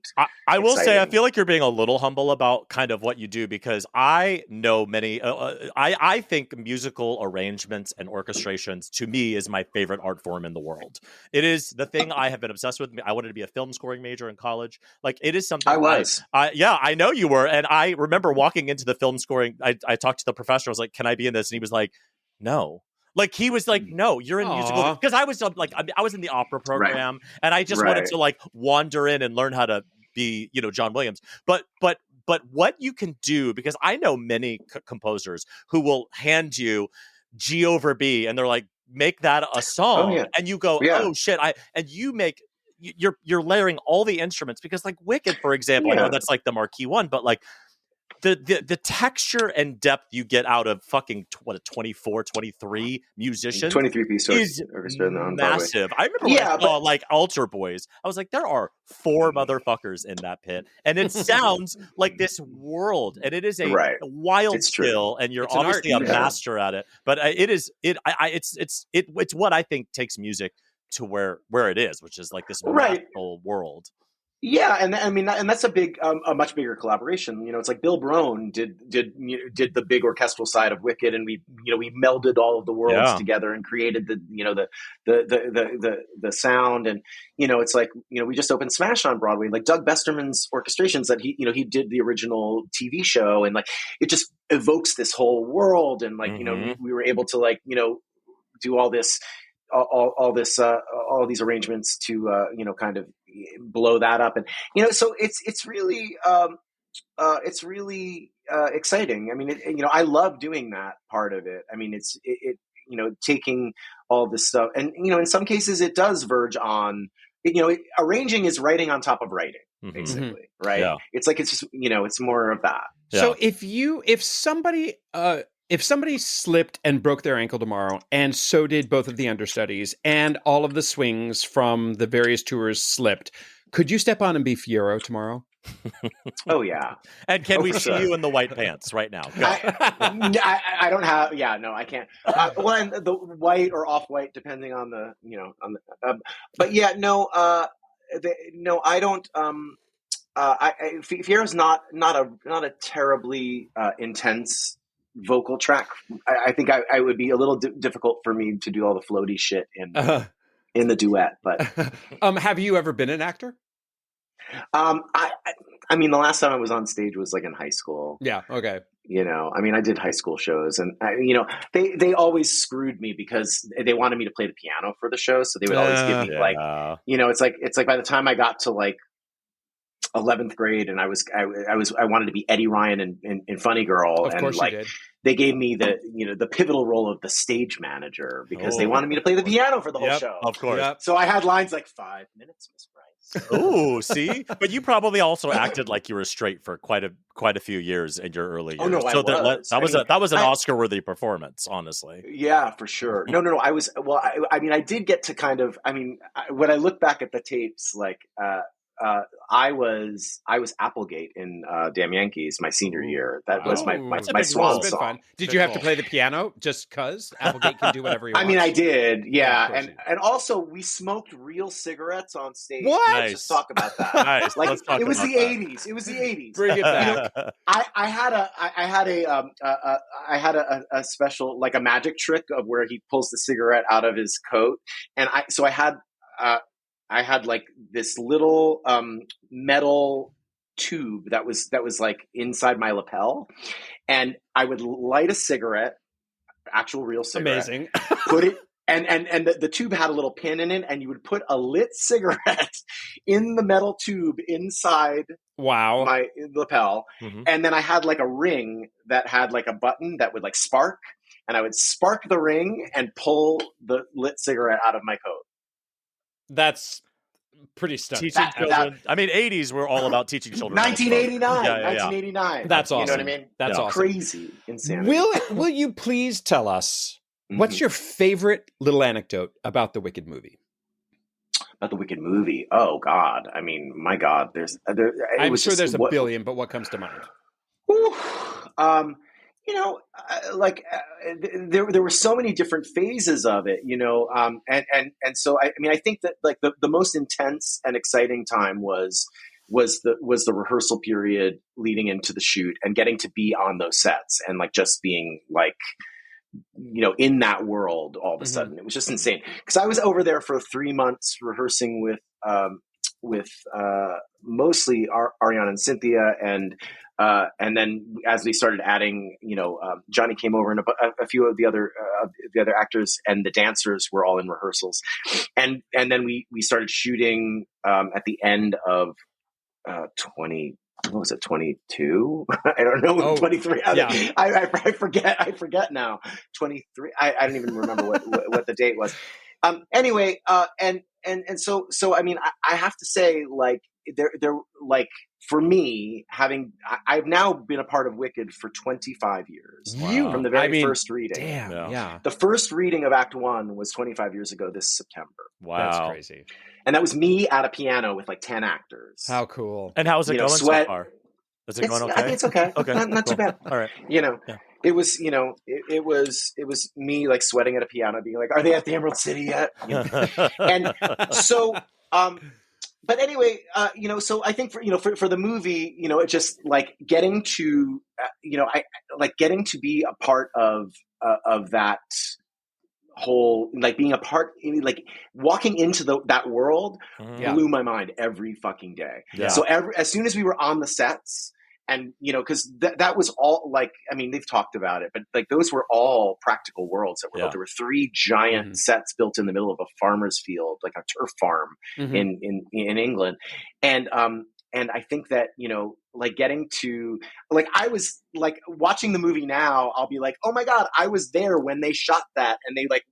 I will say, I feel like you're being a little humble about kind of what you do, because I know many, I think musical arrangements and orchestrations to me is my favorite art form in the world. It is the thing I have been obsessed with. I wanted to be a film scoring major in college. Like it is something I was. I know you were. And I remember walking into the film scoring. I talked to the professor. I was like, can I be in this? And he was like, no. Like he was like, no, you're in musical, because I was like, I was in the opera program, and I just wanted to like wander in and learn how to be, John Williams. But what you can do, because I know many composers who will hand you G over B, and they're like, make that a song, and you go, oh shit, and you make. You're layering all the instruments, because like Wicked, for example, I know that's like the marquee one, but like the texture and depth you get out of fucking 24, 23 musicians, 23-piece is massive. I remember when I saw like Altar Boys, I was like, there are 4 motherfuckers in that pit, and it sounds like this world, and it is a wild skill, and you're obviously a master at it. But it's what I think takes music to where it is, which is like this magical world. Yeah, and I mean, and that's a much bigger collaboration. It's like Bill Brohn did the big orchestral side of Wicked, and we melded all of the worlds together and created the sound. And it's like we just opened Smash on Broadway. Like Doug Besterman's orchestrations that he did the original TV show, and like it just evokes this whole world. And like we were able to like do all this. All these arrangements to kind of blow that up, and so it's really exciting. I mean, I love doing that part of it. I mean, it's taking all this stuff, and in some cases it does verge on arranging is writing on top of writing, basically, right? Yeah. It's like it's more of that. Yeah. So if somebody slipped and broke their ankle tomorrow, and so did both of the understudies, and all of the swings from the various tours slipped, could you step on and be Fiero tomorrow? Oh yeah. And can we see you in the white pants right now? I don't have. Yeah, no, I can't. Well, and the white or off white, depending on the but yeah, no, no, I don't. Fierro's not a terribly intense vocal track. I think I would be a little difficult for me to do all the floaty shit in the duet. But have you ever been an actor? I mean, the last time I was on stage was like in high school. Yeah. Okay. I mean, I did high school shows, and they always screwed me because they wanted me to play the piano for the show, so they would always give me like, it's like by the time I got to like 11th grade, and I wanted to be Eddie Ryan in Funny Girl, of course, like you did. They gave me the pivotal role of the stage manager because they wanted me to play the piano for the whole show. Of course. Yep. So I had lines like 5 minutes, Miss Price. Oh, see, but you probably also acted like you were straight for quite a few years in your early years. Oh no, so that was an Oscar-worthy performance, honestly. Yeah, for sure. No. I was I did get to kind of. I mean, when I look back at the tapes, like I was Applegate in Damn Yankees my senior year. That was my swan song. Did you have to play the piano just because Applegate can do whatever he wants? I mean, I did, yeah. And also we smoked real cigarettes on stage. What? Let's just talk about that. Nice. Like Let's talk it was about the that. 80s. It was the 80s. Bring it back. I had a special, like a magic trick of where he pulls the cigarette out of his coat, and I had like this little metal tube that was like inside my lapel, and I would light a cigarette, actual real cigarette. Amazing. Put it, and the tube had a little pin in it, and you would put a lit cigarette in the metal tube inside my lapel, and then I had like a ring that had like a button that would like spark, and I would spark the ring and pull the lit cigarette out of my coat. That's pretty stunning. Teaching children. I mean, 80s were all about teaching children. 1989. 1989. That's awesome. You know what I mean? That's awesome. Crazy. Insanity. Will you please tell us what's your favorite little anecdote about the Wicked movie? About the Wicked movie? Oh God! I mean, my God! I'm sure there's a billion, but what comes to mind? There were so many different phases of it, and so I mean, I think that like the most intense and exciting time was the rehearsal period leading into the shoot and getting to be on those sets and like just being like, in that world all of a sudden. It was just insane because I was over there for 3 months rehearsing with mostly Ariana and Cynthia, and then as we started adding, Johnny came over, and a few of the other actors and the dancers were all in rehearsals, and then we started shooting at the end of 22? I don't know. 23. Yeah. I forget now. 23. I don't even remember what the date was. Anyway, and so I mean, I have to say, like, there like, for me, I've now been a part of Wicked for 25 years. Wow. From the very first reading. Damn, yeah. The first reading of Act 1 was 25 years ago this September. Wow. That's crazy. And that was me at a piano with like 10 actors. How cool. And how's it going so far? Is it going okay? I think it's okay. Okay. Not too bad. All right. It was, it was me like sweating at a piano being like, are they at the Emerald City yet? And so, but anyway, so I think for the movie, it just like getting to, getting to be a part of that whole, like being a part, like walking into that world blew my mind every fucking day. Yeah. So as soon as we were on the sets, and because that was all, like, I mean, they've talked about it, but like those were all practical worlds that were built. There were 3 giant sets built in the middle of a farmer's field, like a turf farm in England, and I think that like getting to, like, I was like watching the movie now, I'll be like, oh my God, I was there when they shot that, and they like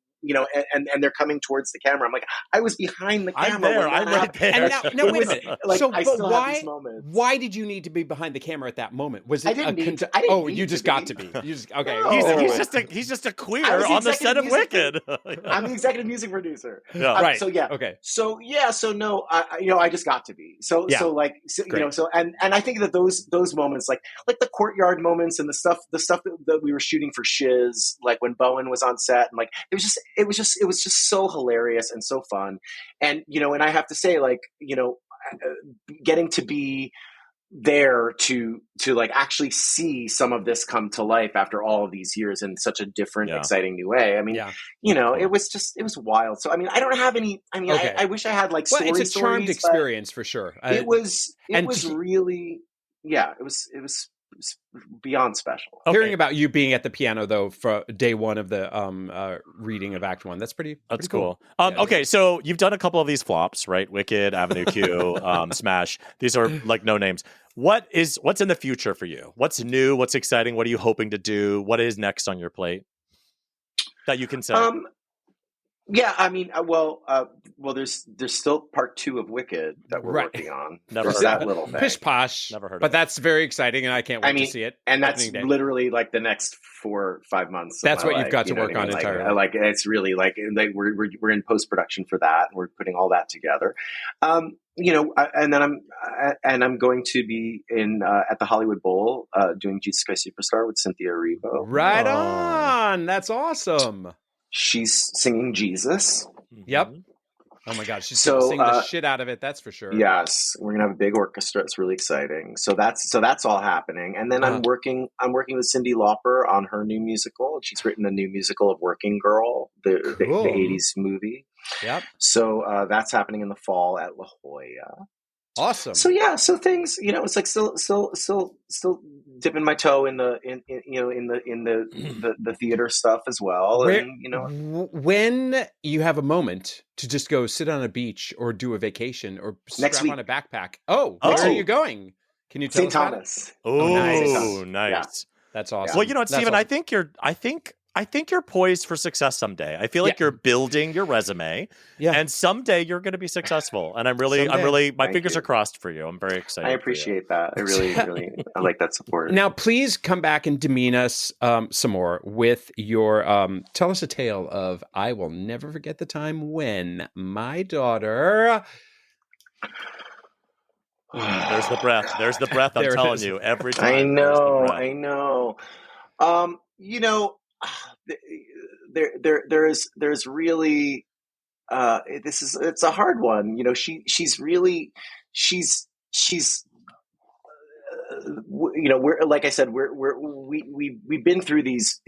and they're coming towards the camera. I'm like, I was behind the camera. I'm there. I'm right there. And now wait a minute. Like, so, I but still have these moments. why did you need to be behind the camera at that moment? Was it I didn't need to. you just got to be. You just okay. No. He's just a queer on the set of Wicked. I'm the executive music producer. Yeah. Right. So yeah. Okay. So yeah. So no. I just got to be. So and I think that those moments, like the courtyard moments and the stuff that we were shooting for Shiz, like when Bowen was on set, and like it was just so hilarious and so fun, and and I have to say, like getting to be there to like actually see some of this come to life after all of these years in such a different, exciting new way. I mean, it was wild. So I mean, I don't have any. I mean, I wish I had like stories. Well, it's a charmed experience for sure. It was really, it was beyond special. Hearing about you being at the piano though for day one of the reading of Act One, that's pretty cool. Okay, so you've done a couple of these flops, right? Wicked, Avenue Q, Smash. These are like no names. What's in the future for you? What's new? What's exciting? What are you hoping to do? What is next on your plate that you can say? Yeah, I mean, there's still part 2 of Wicked that we're working on. Never there's heard that of it. little thing. Pish posh. Never heard of but it. That's very exciting, and I can't wait to see it. And that's literally like the next 4 or 5 months. That's what you've got you to work on entirely. Like it's really like we're in post production for that. We're putting all that together. And then I'm going to be in at the Hollywood Bowl doing Jesus Christ Superstar with Cynthia Erivo. Right on. That's awesome. She's singing Jesus. Yep. Oh my God, she's gonna sing the shit out of it. That's for sure. Yes, we're gonna have a big orchestra. It's really exciting. So that's all happening. And then I'm working with Cyndi Lauper on her new musical. She's written a new musical of Working Girl, the 80s movie. Yep. So that's happening in the fall at La Jolla. Awesome. So yeah, so things, it's like still dipping my toe in the theater stuff as well. When you have a moment to just go sit on a beach or do a vacation or strap on a backpack. Where are you going? Can you tell St. us Thomas? Oh, nice. Yeah. That's awesome. Well, Stephen, awesome. I think you're poised for success someday. I feel like you're building your resume, and someday you're going to be successful. And I'm really, my fingers are crossed for you. I'm very excited. I appreciate that. I really, I like that support. Now, please come back and demean us some more with your, tell us a tale of, I will never forget the time when my daughter... There's the breath. There's the breath. I'm telling you every time. I know. There's really it's a hard one. We're like I said, we've been through these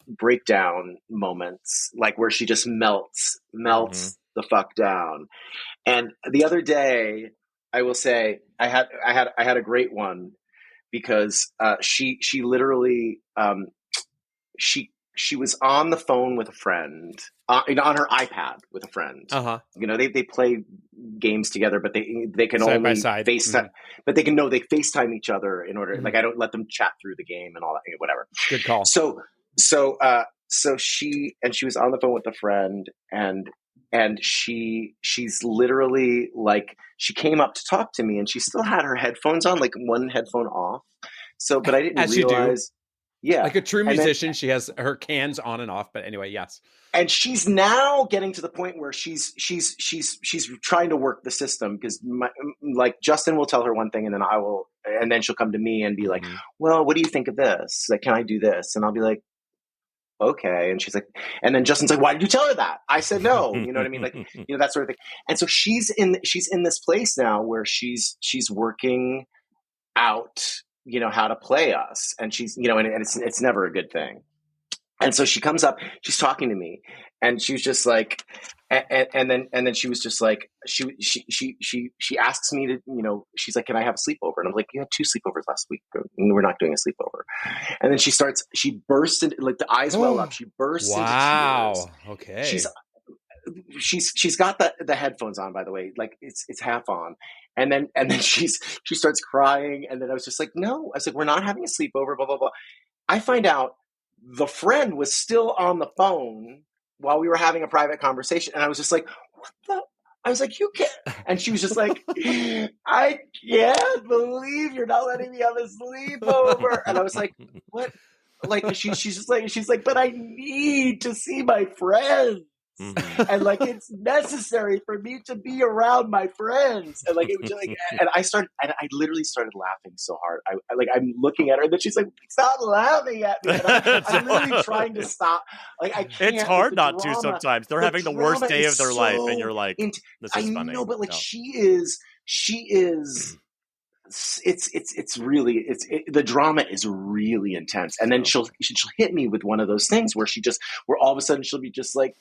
breakdown moments, like where she just melts the fuck down. And the other day, I will say I had a great one because she literally she was on the phone with a friend on her iPad with a friend. They play games together, but they can side only by side. FaceTime, but they FaceTime each other in order. Like I don't let them chat through the game and all that, whatever. Good call. So she was on the phone with a friend and she's literally like, she came up to talk to me and she still had her headphones on, like one headphone off. So, but I didn't realize. Yeah. Like a true musician, she has her cans on and off, but anyway, yes. And she's now getting to the point where she's trying to work the system because like Justin will tell her one thing and then she'll come to me and be like, well, what do you think of this? Like, can I do this? And I'll be like, okay. And she's like, and then Justin's like, why did you tell her that? I said no. You know what I mean? Like, that sort of thing. And so she's in this place now where she's working out, how to play us. And she's, and it's never a good thing. And so she comes up, she's talking to me and she was just like, and then she was just like, she asks me to, she's like, can I have a sleepover? And I'm like, you had 2 sleepovers last week. We're not doing a sleepover. And then she bursts into, like, the eyes well up. She bursts into tears. Okay. She's got the headphones on, by the way, like it's half on. And then she starts crying. And then I was just like, no, I was like, we're not having a sleepover, blah, blah, blah. I find out the friend was still on the phone while we were having a private conversation, and I was just like, what the? I was like, you can't. And she was just like, I can't believe you're not letting me have a sleepover. And I was like, what? Like, she's just like, she's like, but I need to see my friends. Mm-hmm. And like, it's necessary for me to be around my friends. And like, it was just like, and I literally started laughing so hard. I'm looking at her, and then she's like, stop laughing at me. And I'm literally trying to stop. Like, I can't. It's hard not to sometimes. They're having the worst day of their life, and you're like, this is funny. I know, but like, she is. It's really the drama is really intense, and then she'll hit me with one of those things where where all of a sudden she'll be just like,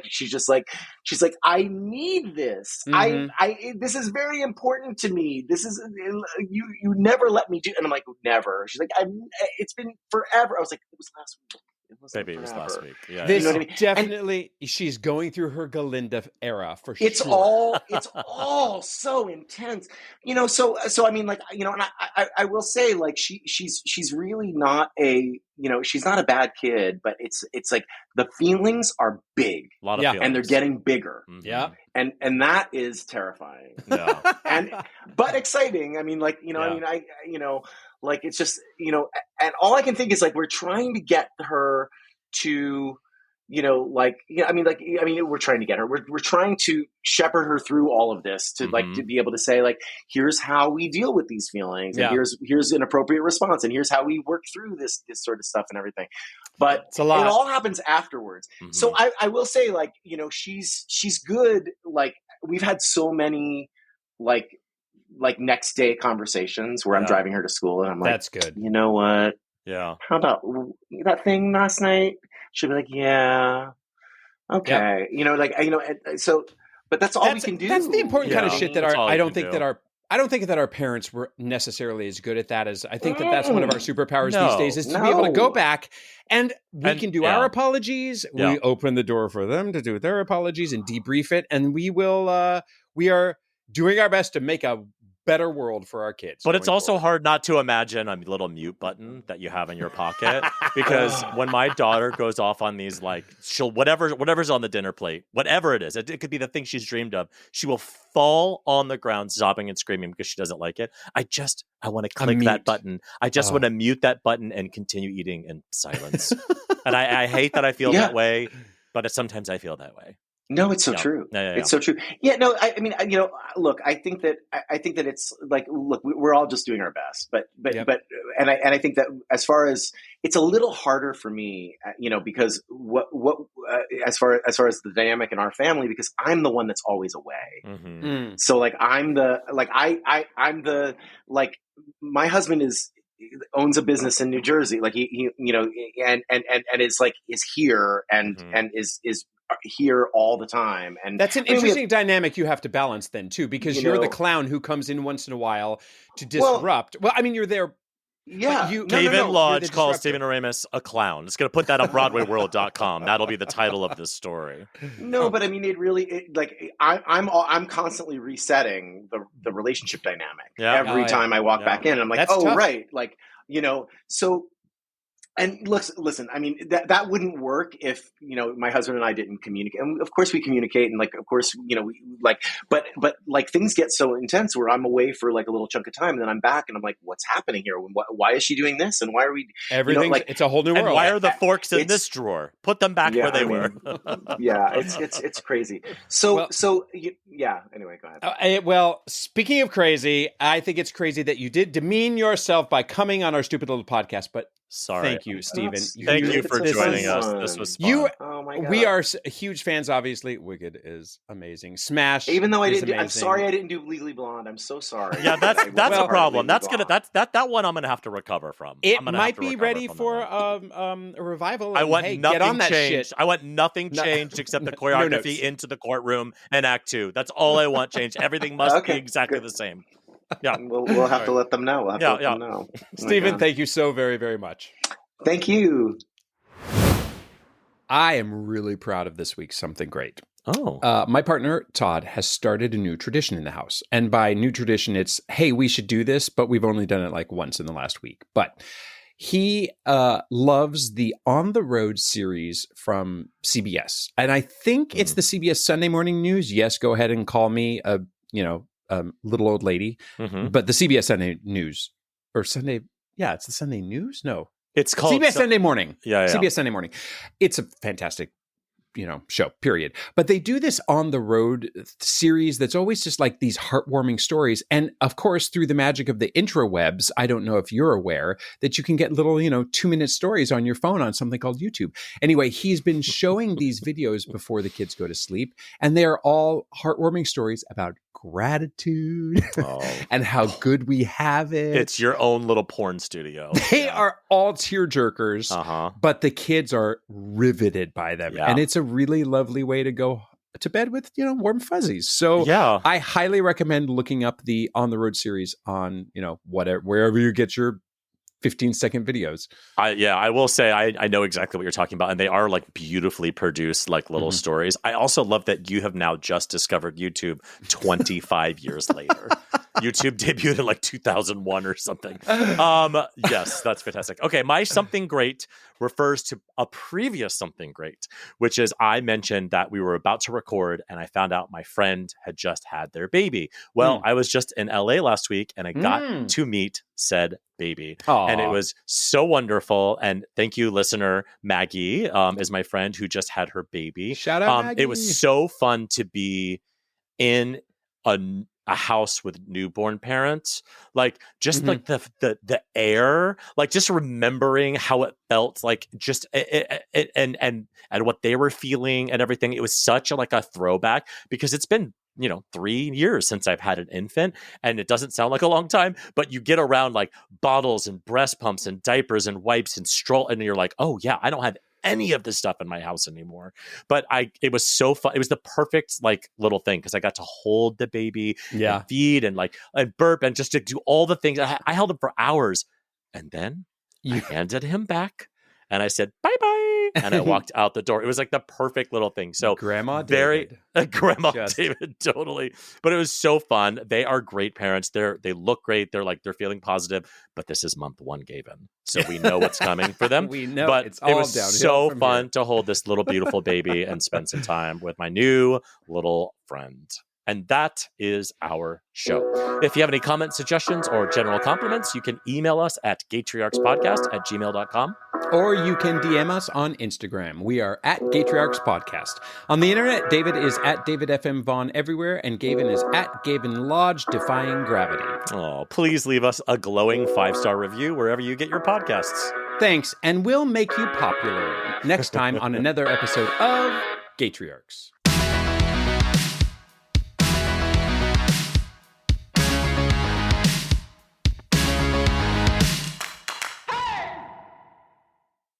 she's like, I need this. Mm-hmm. This is very important to me. This is you never let me do, and I'm like, never. She's like, it's been forever. I was like, it was last week. Maybe it was last week. Yeah, this, you know what I mean? Definitely, she's going through her Galinda era for sure. It's all so intense, you know. So I mean, like, you know, and I will say, like, she's really not she's not a bad kid, but it's like the feelings are big, a lot of feelings, and they're getting bigger. Mm-hmm. Yeah, and that is terrifying. Yeah, but exciting. I mean, like, you know, like, it's just, you know, and all I can think is, like, we're trying to get her to, you know, like, we're trying to get her, we're trying to shepherd her through all of this to, mm-hmm. like, to be able to say, like, here's how we deal with these feelings, and here's an appropriate response, and here's how we work through this sort of stuff and everything. But it all happens afterwards. Mm-hmm. So I will say, like, you know, she's good. Like, we've had so many, like next day conversations where I'm driving her to school, and I'm like, that's good. You know what? Yeah. How about that thing last night? She'll be like, yeah. Okay. Yep. You know, like, you know, so, but that's all we can do. That's the important kind of shit that I don't think that our parents were necessarily as good at that as I think that's one of our superpowers these days is to be able to go back and we can do our apologies. Yeah. We open the door for them to do their apologies and debrief it. And we are doing our best to make a better world for our kids. But it's also hard not to imagine a little mute button that you have in your pocket, because when my daughter goes off on these, like, she'll whatever's on the dinner plate, whatever it is, it could be the thing she's dreamed of, she will fall on the ground sobbing and screaming because she doesn't like it. I want to click that button. I just want to mute that button and continue eating in silence. And I hate that I feel that way, but sometimes I feel that way. No, it's so true. Yeah. It's so true. Yeah, no, I mean, you know, look, I think that it's like, look, we're all just doing our best, but I think that as far as it's a little harder for me, you know, because as far as the dynamic in our family, because I'm the one that's always away. Mm-hmm. Mm. So like, I'm the my husband owns a business in New Jersey. Like he you know, and is here and mm-hmm. and is here all the time. And that's an interesting dynamic you have to balance then too, because you're the clown who comes in once in a while to disrupt. Well, I mean, you're there. Yeah. David Lodge calls Stephen Oremus a clown. It's going to put that on BroadwayWorld.com. That'll be the title of this story. No, but I mean, I'm constantly resetting the relationship dynamic every time I walk back in. And I'm like, that's tough. Right. Like, you know, so. And listen, I mean, that wouldn't work if, you know, my husband and I didn't communicate. And of course we communicate, and like, of course, you know, but like things get so intense where I'm away for like a little chunk of time, and then I'm back and I'm like, what's happening here? Why is she doing this? And why are we, everything? You know, like, it's a whole new world. And why are the forks in this drawer? Put them back where they were. It's crazy. So anyway, go ahead. Well, speaking of crazy, I think it's crazy that you did demean yourself by coming on our stupid little podcast, but sorry. Thank you, Stephen. Thank you for joining us. This was fun. Oh my God. We are huge fans, obviously. Wicked is amazing. Smash. Even though I'm sorry I didn't do Legally Blonde. I'm so sorry. Yeah, that's a problem. That one I'm gonna have to recover from. It might be ready for a revival. I want nothing get on that changed. Shit. I want nothing changed except the choreography into the courtroom and Act 2. That's all I want changed. Everything must be exactly the same. Yeah, we'll have to let them know. We'll have to let them know. Stephen, thank you so very, very much. Thank you. I am really proud of this week's Something Great. Oh. My partner, Todd, has started a new tradition in the house. And by new tradition, it's, hey, we should do this, but we've only done it like once in the last week. But he loves the On the Road series from CBS. And I think it's the CBS Sunday Morning News. Yes, go ahead and call me a little old lady. But the CBS Sunday News or Sunday. Yeah, it's the Sunday News. No, it's called CBS Sunday Morning. Yeah. CBS Sunday Morning. It's a fantastic show, period. But they do this On the Road series that's always just like these heartwarming stories. And of course, through the magic of the intrawebs, I don't know if you're aware that you can get little, 2-minute stories on your phone on something called YouTube. Anyway, he's been showing these videos before the kids go to sleep, and they're all heartwarming stories about gratitude and how good we have it. It's your own little porn studio. They are all tearjerkers, but the kids are riveted by them. And it's a really lovely way to go to bed with, warm fuzzies. So I highly recommend looking up the On the Road series on, wherever you get your 15-second videos. I will say I know exactly what you're talking about, and they are like beautifully produced, like little stories. I also love that you have now just discovered YouTube 25 years later. YouTube debuted in like 2001 or something. Yes, that's fantastic. Okay, my something great refers to a previous something great, which is I mentioned that we were about to record and I found out my friend had just had their baby. Well, I was just in LA last week and I got to meet said baby. And it was so wonderful. And thank you, listener. Maggie is my friend who just had her baby. Shout out, Maggie. It was so fun to be in a house with newborn parents, like just like the air, like just remembering how it felt, like just and what they were feeling and everything. It was such a throwback because it's been 3 years since I've had an infant, and it doesn't sound like a long time, but you get around like bottles and breast pumps and diapers and wipes and stroll, and you're like, oh yeah, I don't have any of this stuff in my house anymore. But it was so fun. It was the perfect like little thing because I got to hold the baby and feed and burp and just to do all the things. I held him for hours, and then I handed him back and I said bye-bye. And I walked out the door. It was like the perfect little thing. So Grandma David, totally. But it was so fun. They are great parents. They look great. They're feeling positive. But this is month 1 Gavin, so we know what's coming for them. We know. But it's all it was downhill so from fun here. to hold this little beautiful baby and spend some time with my new little friend. And that is our show. If you have any comments, suggestions, or general compliments, you can email us at GaytriarchsPodcast@gmail.com. Or you can DM us on Instagram. We are at GaytriarchsPodcast. On the internet, David is at David FM Vaughn everywhere, and Gavin is at Gavin Lodge, Defying Gravity. Oh, please leave us a glowing 5-star review wherever you get your podcasts. Thanks, and we'll make you popular next time on another episode of Gaytriarchs.